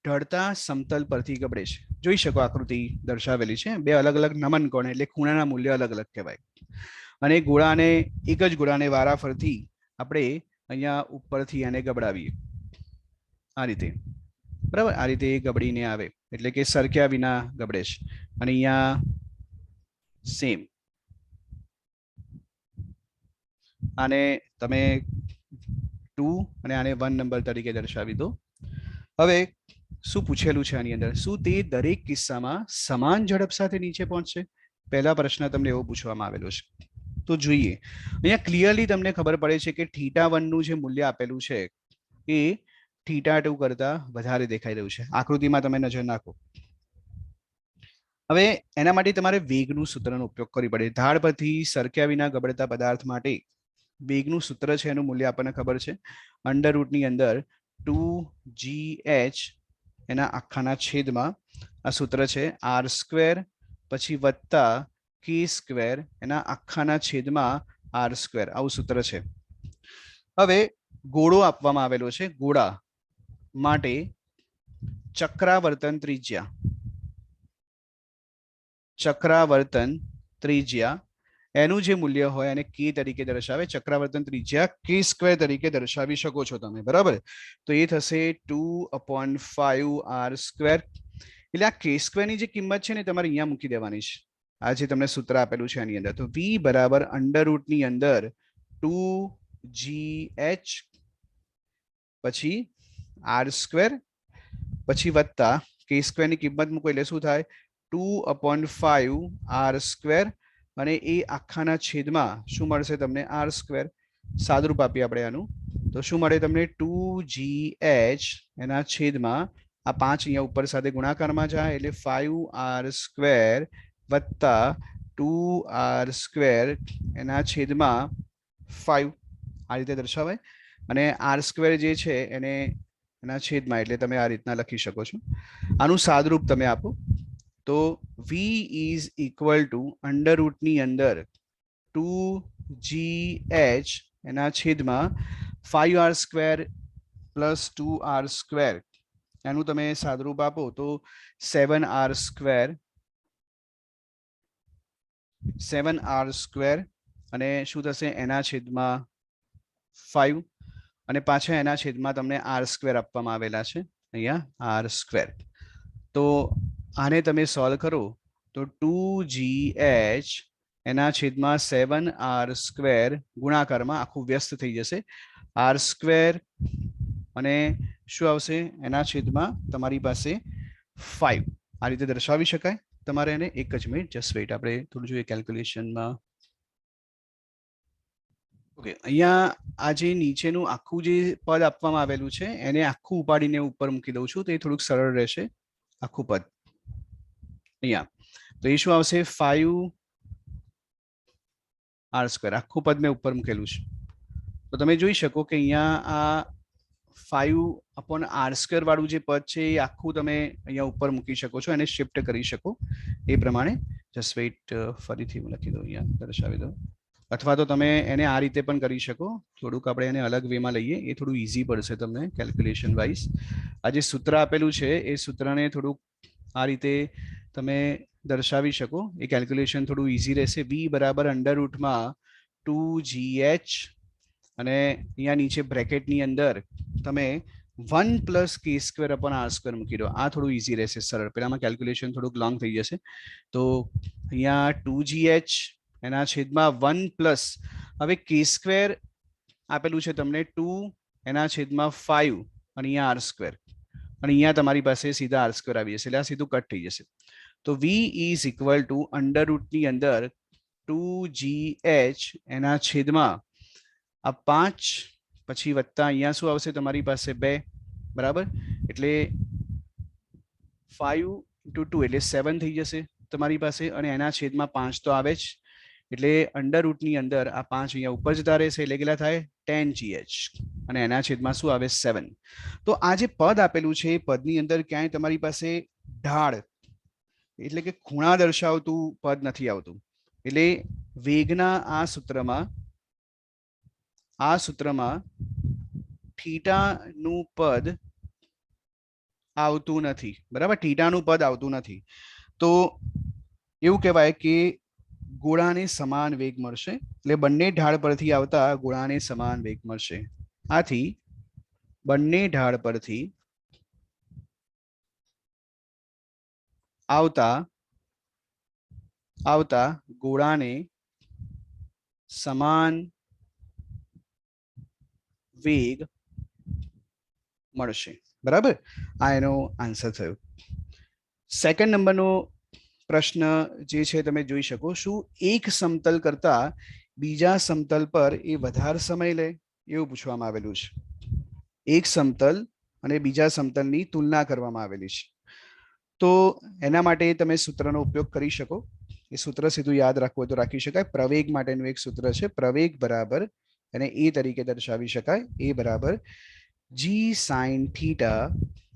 ઢળતા સમતલ પરથી ગબડે છે. જોઈ શકો આકૃતિ દર્શાવેલી છે, બે અલગ અલગ નમન કોણ એટલે ખૂણાના મૂલ્ય અલગ અલગ કહેવાય. અને ગોળાને એક જ ગોળાને વારાફરતી આપણે અહીંયા ઉપરથી આને ગબડાવીએ આ રીતે, બરાબર. આ રીતે ગબડીને આવે એટલે કે સરક્યા વિના ગબડે છે. અને અહીંયા સેમ આને તમે 2 અને આને 1 નંબર તરીકે દર્શાવી દો. હવે શું પૂછેલું છે આની અંદર, શું તે દરેક કિસ્સામાં સમાન ઝડપ સાથે નીચે પહોંચશે? પહેલા પ્રશ્ન તમને એવો પૂછવામાં આવેલો છે. તો જોઈએ અહીંયા ક્લિયરલી તમને ખબર પડે છે કે θ1 નું જે મૂલ્ય આપેલું છે એ θ2 કરતા વધારે દેખાઈ રહ્યું છે. આકૃતિમાં તમે નજર નાખો હવે એના માટે તમારે વેગનું સૂત્રનો ઉપયોગ કરવો પડે. ઢાળ પરથી સરક્યા વિના ગબડતા પદાર્થ માટે વેગનું સૂત્ર છે, એનું મૂલ્ય આપણને ખબર છે. અંડર રૂટની અંદર 2gh એના આખાના છેદમાં આ સૂત્ર છે આર સ્ક્વેર પછી વત્તા કે સ્ક્વેર એના આખાના છેદમાં આર સ્ક્વેર, આવું સૂત્ર છે. હવે ગોળો આપવામાં આવેલો છે. ગોળા માટે ચક્રાવર્તન ત્રિજ્યા એનું જે મૂલ્ય હોય એને કે તરીકે દર્શાવે. ચક્રાવર્તન ત્રિજ્યા કે સ્ક્વેર તરીકે દર્શાવી શકો છો તમે, બરાબર. તો એ થશે 2/5 આર સ્ક્વેર. એટલે આ કે સ્ક્વેર ની જે કિંમત છે ને તમારે અહીંયા મૂકી દેવાની છે. આ જે તમને સૂત્ર આપેલું છે આની અંદર, તો v બરાબર અંડર રૂટ ની અંદર 2gh પછી આર સ્ક્વેર પછી વત્તા કે સ્ક્વેર ની કિંમત મૂકો એટલે શું થાય 2/5 આર સ્ક્વેર અને એ આખાના છેદમાં શું મળશે તમને આર સ્ક્વેર. સાદુરૂપ આપીએ આપણે આનું, તો શું મળે તમને 2gh એના છેદમાં આ 5 અહીંયા ઉપર સાથે ગુણાકારમાં જાય એટલે 5 આર સ્ક્વેર વત્તા 2 આર સ્ક્વેર એના છેદમાં 5, આ રીતે દર્શાવાય. અને આર સ્ક્વેર જે છે એને એના છેદમાં, એટલે તમે આ રીતના લખી શકો છો. આનું સાદુરૂપ તમે આપો તો v is equal to under રૂટની અંદર 2gh એના છેદમાં 5 r square plus 2 r square, એનું તમે સાદુરૂપ આપો તો 7 આર સ્ક્વેર અને શું થશે એના છેદમાં 5 અને પાછા એના છેદમાં તમને આર સ્ક્વેર આપવામાં આવેલા છે અહીંયા આર સ્ક્વેર. તો આને તમે સોલ્વ કરો તો 2gh એના છેદમાં 7 આર સ્ક્વેર ગુણાકારમાં આખું વ્યસ્ત થઈ જશે આર સ્ક્વેર અને શું આવશે એના છેદમાં તમારી પાસે 5, આ રીતે દર્શાવી શકાય. તમારે એને એક જ મિનિટ જસ્ટ વેઇટ, આપણે થોડું જોઈએ કેલ્ક્યુલેશનમાં. ઓકે, અહીંયા આ જે નીચેનું આખું જે પદ આપવામાં આવેલું છે એને આખું ઉપાડીને ઉપર મૂકી દઉં છું તો એ થોડુંક સરળ રહેશે. આખું પદ અહીંયા તો એ શું આવશે 5 આર સ્ક્વેર, આખું પદ મેં ઉપર મૂકેલું છે. તો તમે જોઈ શકો કે અહીંયા આ 5/r² વાળું જે પદ છે એ આખું તમે અહીંયા ઉપર મૂકી શકો છો, એને શિફ્ટ કરી શકો એ પ્રમાણે. જસ્ટ વેઇટ, ફરીથી હું લખી દઉં, અહીંયા દર્શાવી દઉં. અથવા તો તમે એને આ રીતે પણ કરી શકો. થોડુંક આપણે એને અલગ વેમાં લઈએ, એ થોડું ઈઝી પડશે તમને કેલ્ક્યુલેશન વાઇઝ. આ જે સૂત્ર આપેલું છે એ સૂત્રને થોડુંક આ રીતે તમે દર્શાવી શકો, એ કેલ્ક્યુલેશન થોડું ઈઝી રહેશે. v બરાબર અંડર રૂટમાં 2gh અને અહીંયા નીચે બ્રેકેટની અંદર તમે 1 + k² મૂકી દો. આ થોડું ઈઝી રહેશે, સરળ. પેલામાં કેલ્ક્યુલેશન થોડુંક લોંગ થઈ જશે. તો અહીંયા 2gh એના છેદમાં 1 હવે k² આપેલું છે તમને 2 એના છેદમાં 5 અને અહીંયા r² અને અહીંયા તમારી પાસે સીધા r² આવી જશે, એટલે આ સીધું કટ થઈ જશે. તો v is equal to under રૂટની અંદર 2gh એના છેદમાં આ 5 પછી વત્તા અહીંયા શું આવશે તમારી પાસે 2, બરાબર. એટલે 5 × 2 એટલે 7 થઈ જશે તમારી પાસે, અને એના છેદમાં 5 તો આવે જ, એટલે અંડર રૂટની અંદર આ 5 અહીંયા ઉપર જતા રહેશે એટલે કેટલા થાય 10gh અને એના છેદમાં શું આવે 7. તો આ જે પદ આપેલું છે એ પદની અંદર ક્યાંય તમારી પાસે ઢાળ એટલે કે ખૂણા દર્શાવતું પદ નથી આવતું. એટલે વેગના આ સૂત્રમાં થીટાનું પદ આવતું નથી, બરાબર. થીટાનું પદ આવતું નથી. તો એવું કહેવાય કે ગોળાને સમાન વેગ મળશે, એટલે બંને ઢાળ પરથી આવતા ગોળાને સમાન વેગ મળશે. આથી બંને ઢાળ પરથી આવતા ગોળાને સમાન વેગ મળશે, બરાબર. આ એનો આન્સર થયો. સેકન્ડ નંબરનો પ્રશ્ન જે છે તમે જોઈ શકો, શું એક સમતલ કરતા બીજા સમતલ પર એ વધારે સમય લે, એવું પૂછવામાં આવેલું છે. એક સમતલ અને બીજા સમતલની તુલના કરવામાં આવેલી છે. તો એના માટે તમે સૂત્રનો ઉપયોગ કરી શકો. એ સૂત્ર સીધું યાદ રાખવું હોય તો રાખી શકાય. પ્રવેગ માટેનું એક સૂત્ર છે. પ્રવેગ બરાબર એને એ તરીકે દર્શાવી શકાય. એ બરાબર જી સાઇન થીટા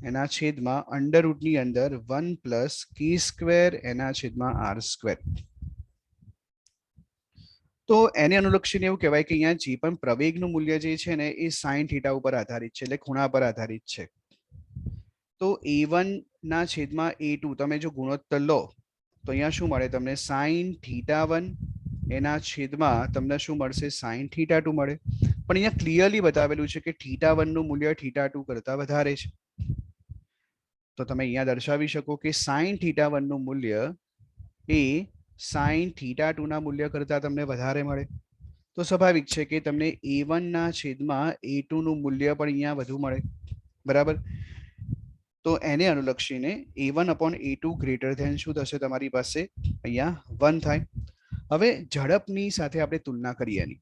એના છેદમાં અંડર રૂટની અંદર 1 પ્લસ કે સ્ક્વેર એના છેદમાં આર સ્ક્વેર. તો એને અનુલક્ષીને એવું કહેવાય કે અહીંયા જે પણ પ્રવેગનું મૂલ્ય જે છે ને એ સાઇન થીટા ઉપર આધારિત છે, એટલે ખૂણા પર આધારિત છે. તો a1 ના છેદમાં a2 તમે જો ગુણોત્તર લો તો અહીંયા શું મળે તમને? સાઇન થીટા 1 એના છેદમાં તમને શું મળશે? સાઇન થીટા 2 મળે. પણ અહીંયા ક્લિયરલી બતાવેલું છે કે થીટા 1 નું મૂલ્ય થીટા 2 કરતા વધારે છે. તો તમે અહીંયા દર્શાવી શકો કે સાઇન થીટા 1 નું મૂલ્ય એ સાઇન થીટા 2 ના મૂલ્ય કરતા તમને વધારે મળે. તો સ્વાભાવિક છે કે તમને a1 ના છેદમાં a2 નું મૂલ્ય પણ અહીંયા વધુ મળે. બરાબર. તો એને અનુલક્ષીને a1 upon a2 greater than શું થશે તમારી પાસે? અહીંયા 1 થાય. હવે ઝડપની સાથે આપણે તુલના કરીએ એની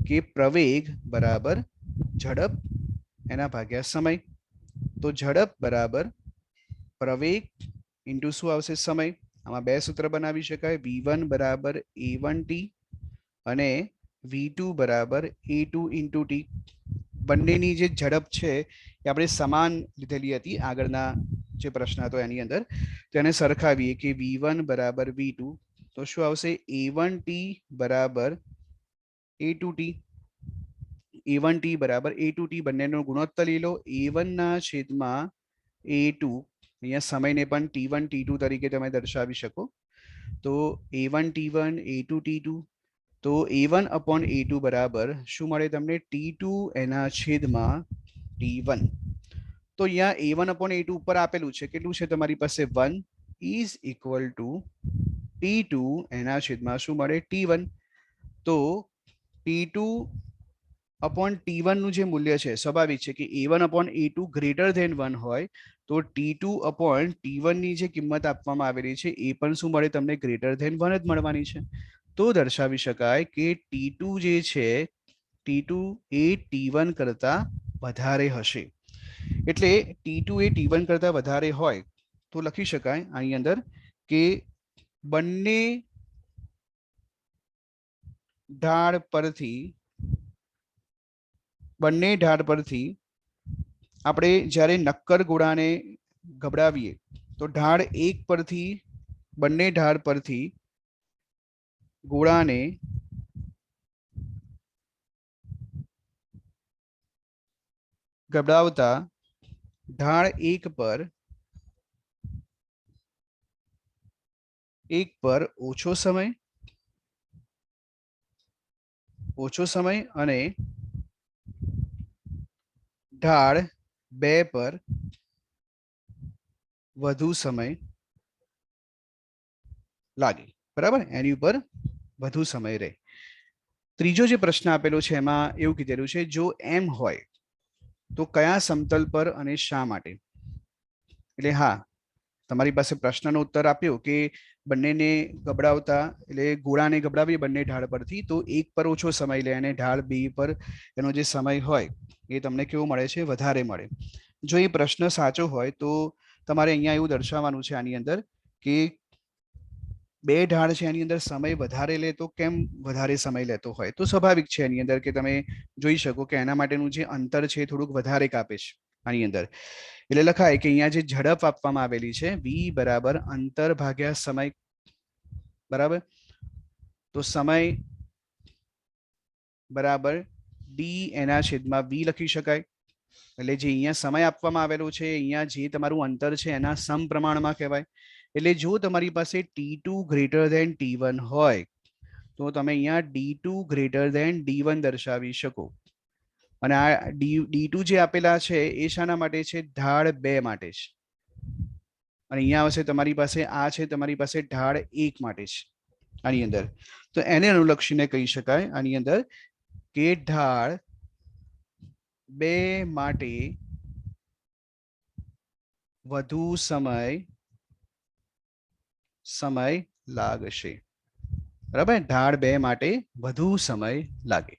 કે પ્રવેગ બરાબર ઝડપ એના ભાગ્યા સમય. તો ઝડપ બરાબર પ્રવેગ ઇન્ટુ શું આવશે? સમય. આમાં બે સૂત્ર બનાવી શકાય. v1 બરાબર a1t અને v2 બરાબર a2 ઇન્ટુ ટી. બંનેની જે ઝડપ છે એ આપણે સમાન લીધેલી હતી આગળના જે પ્રશ્ન હતો એની અંદર. તેને સરખાવીએ કે v1 બરાબર v2 તો શું આવશે? a1t બરાબર a2t. a1t બરાબર a2t બંનેનો ગુણોત્તર લઈ લો. a1 ના છેદમાં a2 અહીંયા સમયને પણ t1 t2 તરીકે તમે દર્શાવી શકો. તો a1 t1 a2 t2 તો a1 upon a2 બરાબર શું મળે તમને? t2 એના છેદમાં t1. તો અહીંયા a1 upon a2 ઉપર આપેલું છે. કેટલું છે તમારી પાસે? 1 is equal to t2 એના છેદમાં શું મળે? t1. તો t2 upon t1 નું જે મૂલ્ય છે સ્વાભાવિક છે કે a1 upon a2 greater than 1 હોય તો t2 upon t1 ની જે કિંમત આપવામાં આવેલી છે એ પણ શું મળે તમને? ગ્રેટર ધેન 1 જ મળવાની છે. તો દર્શાવી શકાય કે t2 જે છે t2 એ t1 કરતા વધારે હશે. એટલે t2 એ t1 કરતા વધારે હોય તો લખી શકાય આની અંદર કે બંને ઢાળ પરથી આપણે જ્યારે નક્કર ગોળાને ગબડાવીએ તો ઢાળ 1 પરથી બંને ઢાળ પરથી ગોળાને ગબડાવતા ઢાળ 1 પર ઓછો સમય અને ઢાળ 2 પર વધુ સમય લાગે. બરાબર. એની ઉપર વધુ સમય રહે. ત્રીજો જે પ્રશ્ન આપેલો છે એમાં એવું કીધેલું છે જો એમ હોય તો કયા સમતલ પર અને શા માટે? એટલે હા તમારી પાસે પ્રશ્નનો ઉત્તર આપ્યો કે બંનેને ગબડાવતા એટલે ગોળાને ગબડાવીએ બંને ઢાળ પરથી તો 1 પર ઓછો સમય લે અને ઢાળ 2 પર એનો જે સમય હોય એ તમને કેવું મળે છે? વધારે મળે. જો એ પ્રશ્ન સાચો હોય તો તમારે અહીંયા એવું દર્શાવવાનું છે આની અંદર કે બે ઢાળ છે એની અંદર સમય વધારે લે તો કેમ વધારે સમય લેતો હોય? તો સ્વાભાવિક છે એની અંદર કે તમે જોઈ શકો કે એના માટેનું જે અંતર છે થોડુંક વધારે કાપે છે આની અંદર. એટલે લખાય કે અહીંયા જે ઝડપ આપવામાં આવેલી છે v બરાબર અંતર ભાગ્યા સમય. બરાબર. તો સમય બરાબર ડી એના છેદમાં v લખી શકાય. એટલે જે અહીંયા સમય આપવામાં આવેલો છે અહીંયા જે તમારું અંતર છે એના સમપ્રમાણમાં કહેવાય. એટલે જો તમારી પાસે t2 ગ્રેટર ધેન t1 હોય તો તમે અહીંયા d2 ગ્રેટર ધેન d1 દર્શાવી શકો. અને આ d2 જે આપેલા છે એ શાના માટે છે? ઢાળ 2 માટે છે. અને અહીંયા આવશે તમારી પાસે આ છે તમારી પાસે ઢાળ 1 માટે છે આની અંદર. તો એને અનુલક્ષીને કહી શકાય આની અંદર કે ઢાળ 2 માટે વધુ સમય લાગશે. બરાબર. ઢાળ 2 માટે વધુ સમય લાગે.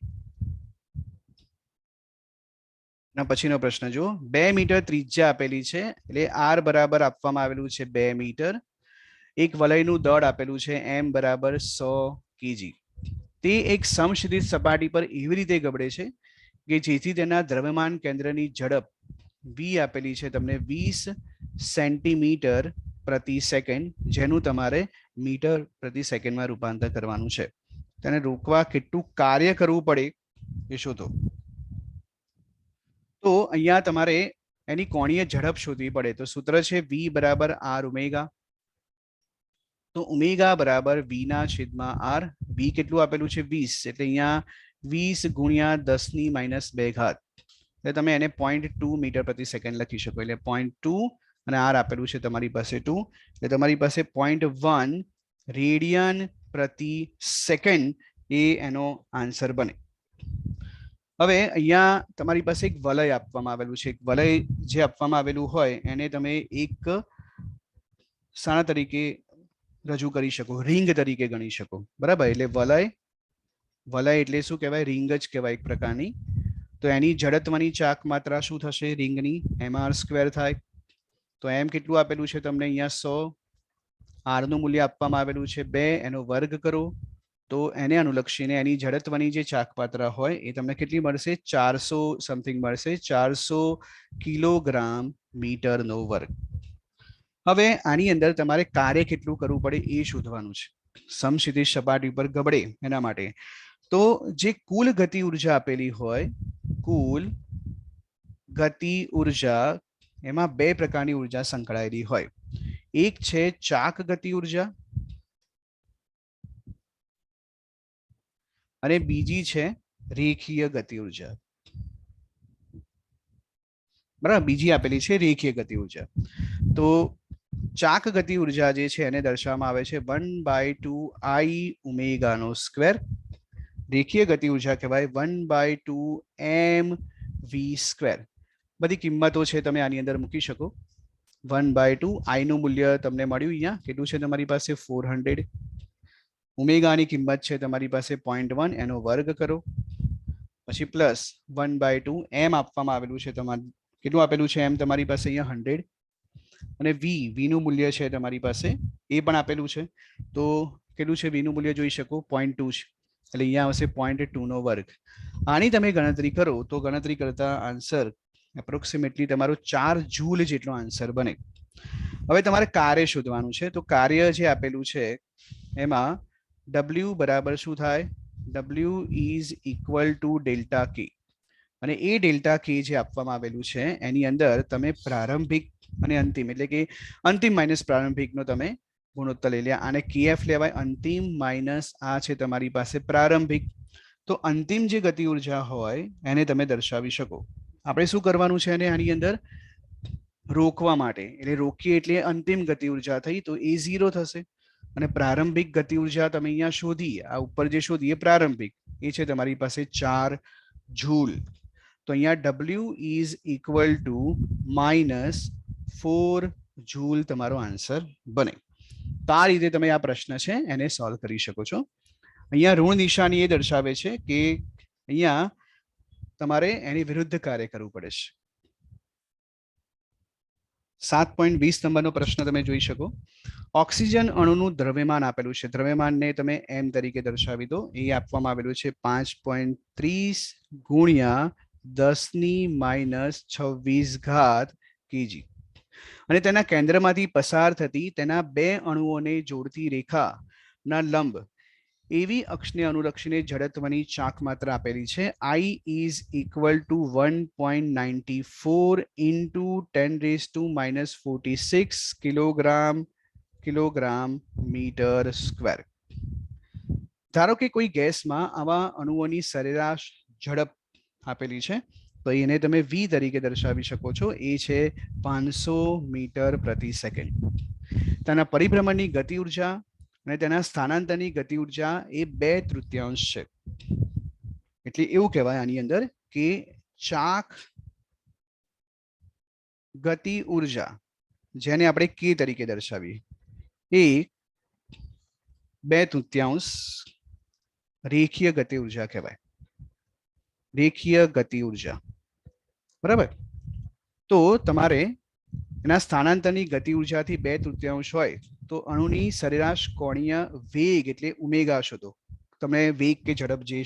ના પછીનો પ્રશ્ન જુઓ, 2 મીટર ત્રિજ્યા આપેલી છે, એટલે આર બરાબર આપવામાં આવેલું છે 2 મીટર. એક વલયનું દળ આપેલું છે એમ બરાબર 100 કેજી. તે એક સમક્ષિતિજ સપાટી પર એવી રીતે ગબડે છે કે જેથી તેના દ્રવ્યમાન કેન્દ્રની ઝડપ વી આપેલી છે તમને 20 સેન્ટીમીટર પ્રતિ સેકન્ડ, જેનું તમારે મીટર પ્રતિ સેકન્ડમાં રૂપાંતર કરવાનું છે. તેને રોકવા કેટલું કાર્ય કરવું પડે એ શોધો. તો અહીંયા તમારે એની કોણીય ઝડપ શોધવી પડે. તો સૂત્ર છે વી બરાબર આર ઓમેગા. તો ઓમેગા બરાબર વી ના છેદમાં આર. વી કેટલું આપેલું છે 20, એટલે અહીંયા 20 ગુણ્યા 10⁻2 ઘાત, એટલે તમે એને 0.2 મીટર પ્રતિ સેકન્ડ લખી શકો. એટલે 0.2 અને આર આપેલું છે તમારી પાસે 2, એટલે તમારી પાસે 0.1 રેડિયન પ્રતિ સેકન્ડ એ એનો આન્સર બને. હવે અહીંયા તમારી પાસે એક વલય આપવામાં આવેલું છે. એક વલય જે આપવામાં આવેલું હોય એને તમે એક શાના તરીકે રજૂ કરી શકો, રિંગ તરીકે ગણી શકો. બરાબર, એટલે વલય એટલે શું કહેવાય, રિંગ જ કહેવાય એક પ્રકારની. તો એની જડત્વની ચાક માત્રા શું થશે રિંગની, mr² થાય. તો એમ કેટલું આપેલું છે તમને અહીંયા 100, આર નું મૂલ્ય આપવામાં આવેલું છે 2, એનો વર્ગ કરો તો એને અનુલક્ષીને એની જડત્વની જે ચાકપાત્રા હોય એ તમને કેટલી મળશે, 400 સમથિંગ મળશે, 400 કિલોગ્રામ મીટરનો વર્ગ. હવે આની અંદર તમારે કાર્ય કેટલું કરવું પડે એ શોધવાનું છે, સમક્ષિતિજ સપાટી પર ગબડે એના માટે. તો જે કુલ ગતિ ઉર્જા આપેલી હોય, કુલ ગતિ ઉર્જા, એમાં બે પ્રકારની ઉર્જા સંકળાયેલી હોય. એક છે ચાક ગતિ ઉર્જા અને બીજી છે રેખીય ગતિ ઉર્જા. બરાબર, બીજી આપેલી છે રેખીય ગતિ ઉર્જા. તો ચાક ગતિ ઉર્જા જે છે એને દર્શાવવામાં આવે છે 1/2 I ઓમેગાનો સ્ક્વેર. રેખીય ગતિ ઉર્જા કહેવાય 1/2 mv². બધી કિંમતો છે તમે આની અંદર મૂકી શકો. 1/2 I નું મૂલ્ય તમને મળ્યું અહીંયા કેટલું છે તમારી પાસે 400. ઓમેગાની કિંમત છે તમારી પાસે 0.1, એનો વર્ગ કરો, પછી પ્લસ 1/2 એમ આપવામાં આવેલું છે. તમારે કેટલું આપેલું છે એમ તમારી પાસે અહીંયા 100, અને વી નું મૂલ્ય છે તમારી પાસે એ પણ આપેલું છે. તો કેટલું છે વી નું મૂલ્ય જોઈ શકો 0.2 છે, એટલે અહીંયા આવશે 0.2 નો વર્ગ. આની તમે ગણતરી કરો તો ગણતરી કરતા આન્સર એપ્રોક્સિમેટલી તમારો 4 જૂલ જેટલો આન્સર બને. હવે તમારે કાર્ય શોધવાનું છે. તો કાર્ય જે આપેલું છે એમાં W બરાબર શું થાય, W is equal to delta કે, અને એ ડેલ્ટા કે જે આપવામાં આવેલું છે એની અંદર તમે પ્રારંભિક અને અંતિમ, એટલે કે અંતિમ માઇનસ પ્રારંભિકનો તમે ગુણોત્તર લઈ લે. આને કેએફ લેવાય, અંતિમ માઇનસ આ છે તમારી પાસે પ્રારંભિક. તો અંતિમ જે ગતિ ઉર્જા હોય એને તમે દર્શાવી શકો. આપણે શું કરવાનું છે અને આની અંદર રોકવા માટે, એટલે રોકીએ એટલે અંતિમ ગતિ ઉર્જા થઈ તો એ 0 થશે, અને પ્રારંભિક ગતિ ઉર્જા તમે અહીંયા શોધી, આ ઉપર જે શોધીએ પ્રારંભિક, એ છે તમારી પાસે 4 જૂલ. તો અહીંયા W is equal two -4 joule તમારો આન્સર બને. તો આ રીતે તમે આ પ્રશ્ન છે એને સોલ્વ કરી શકો છો. અહીંયા ઋણ નિશાની એ દર્શાવે છે કે અહીંયા તમારે એની વિરુદ્ધ કાર્ય કરવું પડે છે. 7.20 નંબરનો પ્રશ્ન તમે જોઈ શકો. ઓક્સિજન અણુનું દ્રવ્યમાન આપેલું છે, દ્રવ્યમાનને તમે એમ તરીકે દર્શાવી દો. એ આપવામાં આવેલું છે 5.30 ગુણ્યા 10⁻26 ઘાત કેજી, અને તેના કેન્દ્રમાંથી પસાર થતી તેના બે અણુઓને જોડતી રેખાના લંબ એવી અક્ષને અનુલક્ષીને જડત્વની ચાક માત્રા આપેલી છે. I is equal to 1.94 into 10⁻46 kilogram metre square. ધારો કે કોઈ ગેસમાં આવા અણુઓની સરેરાશ ઝડપ આપેલી છે, તો એને તમે વી તરીકે દર્શાવી શકો છો. એ છે 500 મીટર પ્રતિ સેકન્ડ. તેના પરિભ્રમણની ગતિ ઉર્જા અને તેના સ્થાનાંતરની ગતિ ઉર્જા એ 2/3 છે. એટલે એવું કહેવાય આની અંદર કે ચાક ગતિ ઉર્જા, જેને આપણે કે તરીકે દર્શાવીએ, એ 2/3 રેખીય ગતિ ઉર્જા કહેવાય. રેખીય ગતિ ઉર્જા. બરાબર. તો તમારે એના સ્થાનાંતરની ગતિ ઉર્જાથી 2/3 હોય તો અણુની સરેરાશ કોણીય વેગ એટલે ઓમેગા શોધો. તમે વેગ કે ઝડપ જે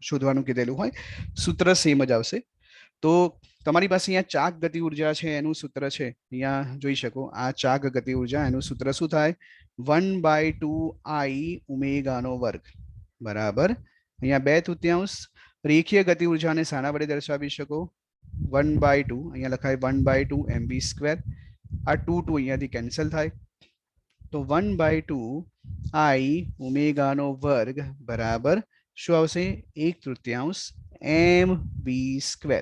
શોધવાનું કીધેલું હોય સૂત્ર સેમ જ આવશે. તો તમારી પાસે અહીંયા ચાક ગતિ ઉર્જા છે એનું સૂત્ર છે, અહીંયા જોઈ શકો આ ચાક ગતિ ઉર્જા એનું સૂત્ર શું થાય 1/2 I ઓમેગાનો વર્ગ બરાબર. અહીંયા 2/3 રેખીય ગતિ ઉર્જાને શાના વડે દર્શાવી શકો 1/2 અહીંયા લખાય 1/2 mv². આ 2 અહીંયાથી કેન્સલ થાય તો 1/2 I ઓમેગાનો વર્ગ બરાબર શું આવશે 1/3 mv².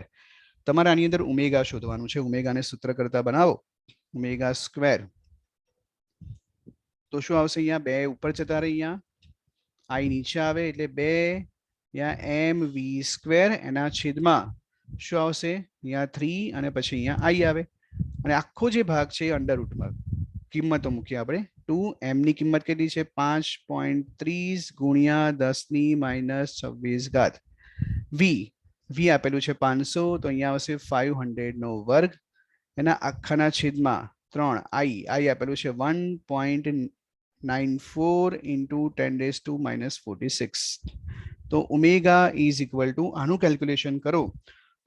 તમારે આની અંદર ઓમેગા શોધવાનું છે. ઓમેગાને સૂત્ર કરતા બનાવો ઓમેગા સ્ક્વેર તો શું આવશે અહીંયા 2 ઉપર જતા રહે અહીંયા I નીચે આવે એટલે 2 અહીંયા mv² એના છેદમાં શું આવશે અહીંયા 3 અને પછી અહીંયા I આવે અને આખો જે ભાગ છે એ અંડરરૂટમાં કિંમતો મૂકી આપણે 2 m ની કિંમત કેટલી છે 5.30 ગુણ્યા 10⁻26 ઘાત. v આપેલું છે 500 તો અહીંયા આવશે 500 નો વર્ગ એના આખાના છેદમાં 3 I આપેલું છે 1.94 into 10⁻⁻46. તો ઓમેગા ઇઝ ઇક્વલ ટુ આનું કેલ્ક્યુલેશન કરો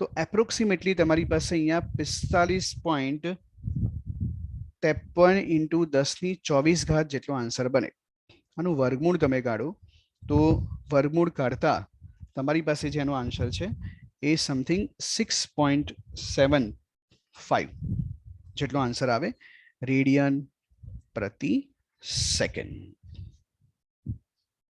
તો એપ્રોક્સિમેટલી તમારી પાસે અહીંયા 45.53 into 10⁻24 ઘાત જેટલો આન્સર બને. આનું વર્ગમૂળ તમે કાઢો તો વર્ગમૂળ કાઢતા તમારી પાસે જેનો આન્સર છે એ સમથિંગ 6.75 જેટલો આન્સર આવે રેડિયન પ્રતિ સેકન્ડ.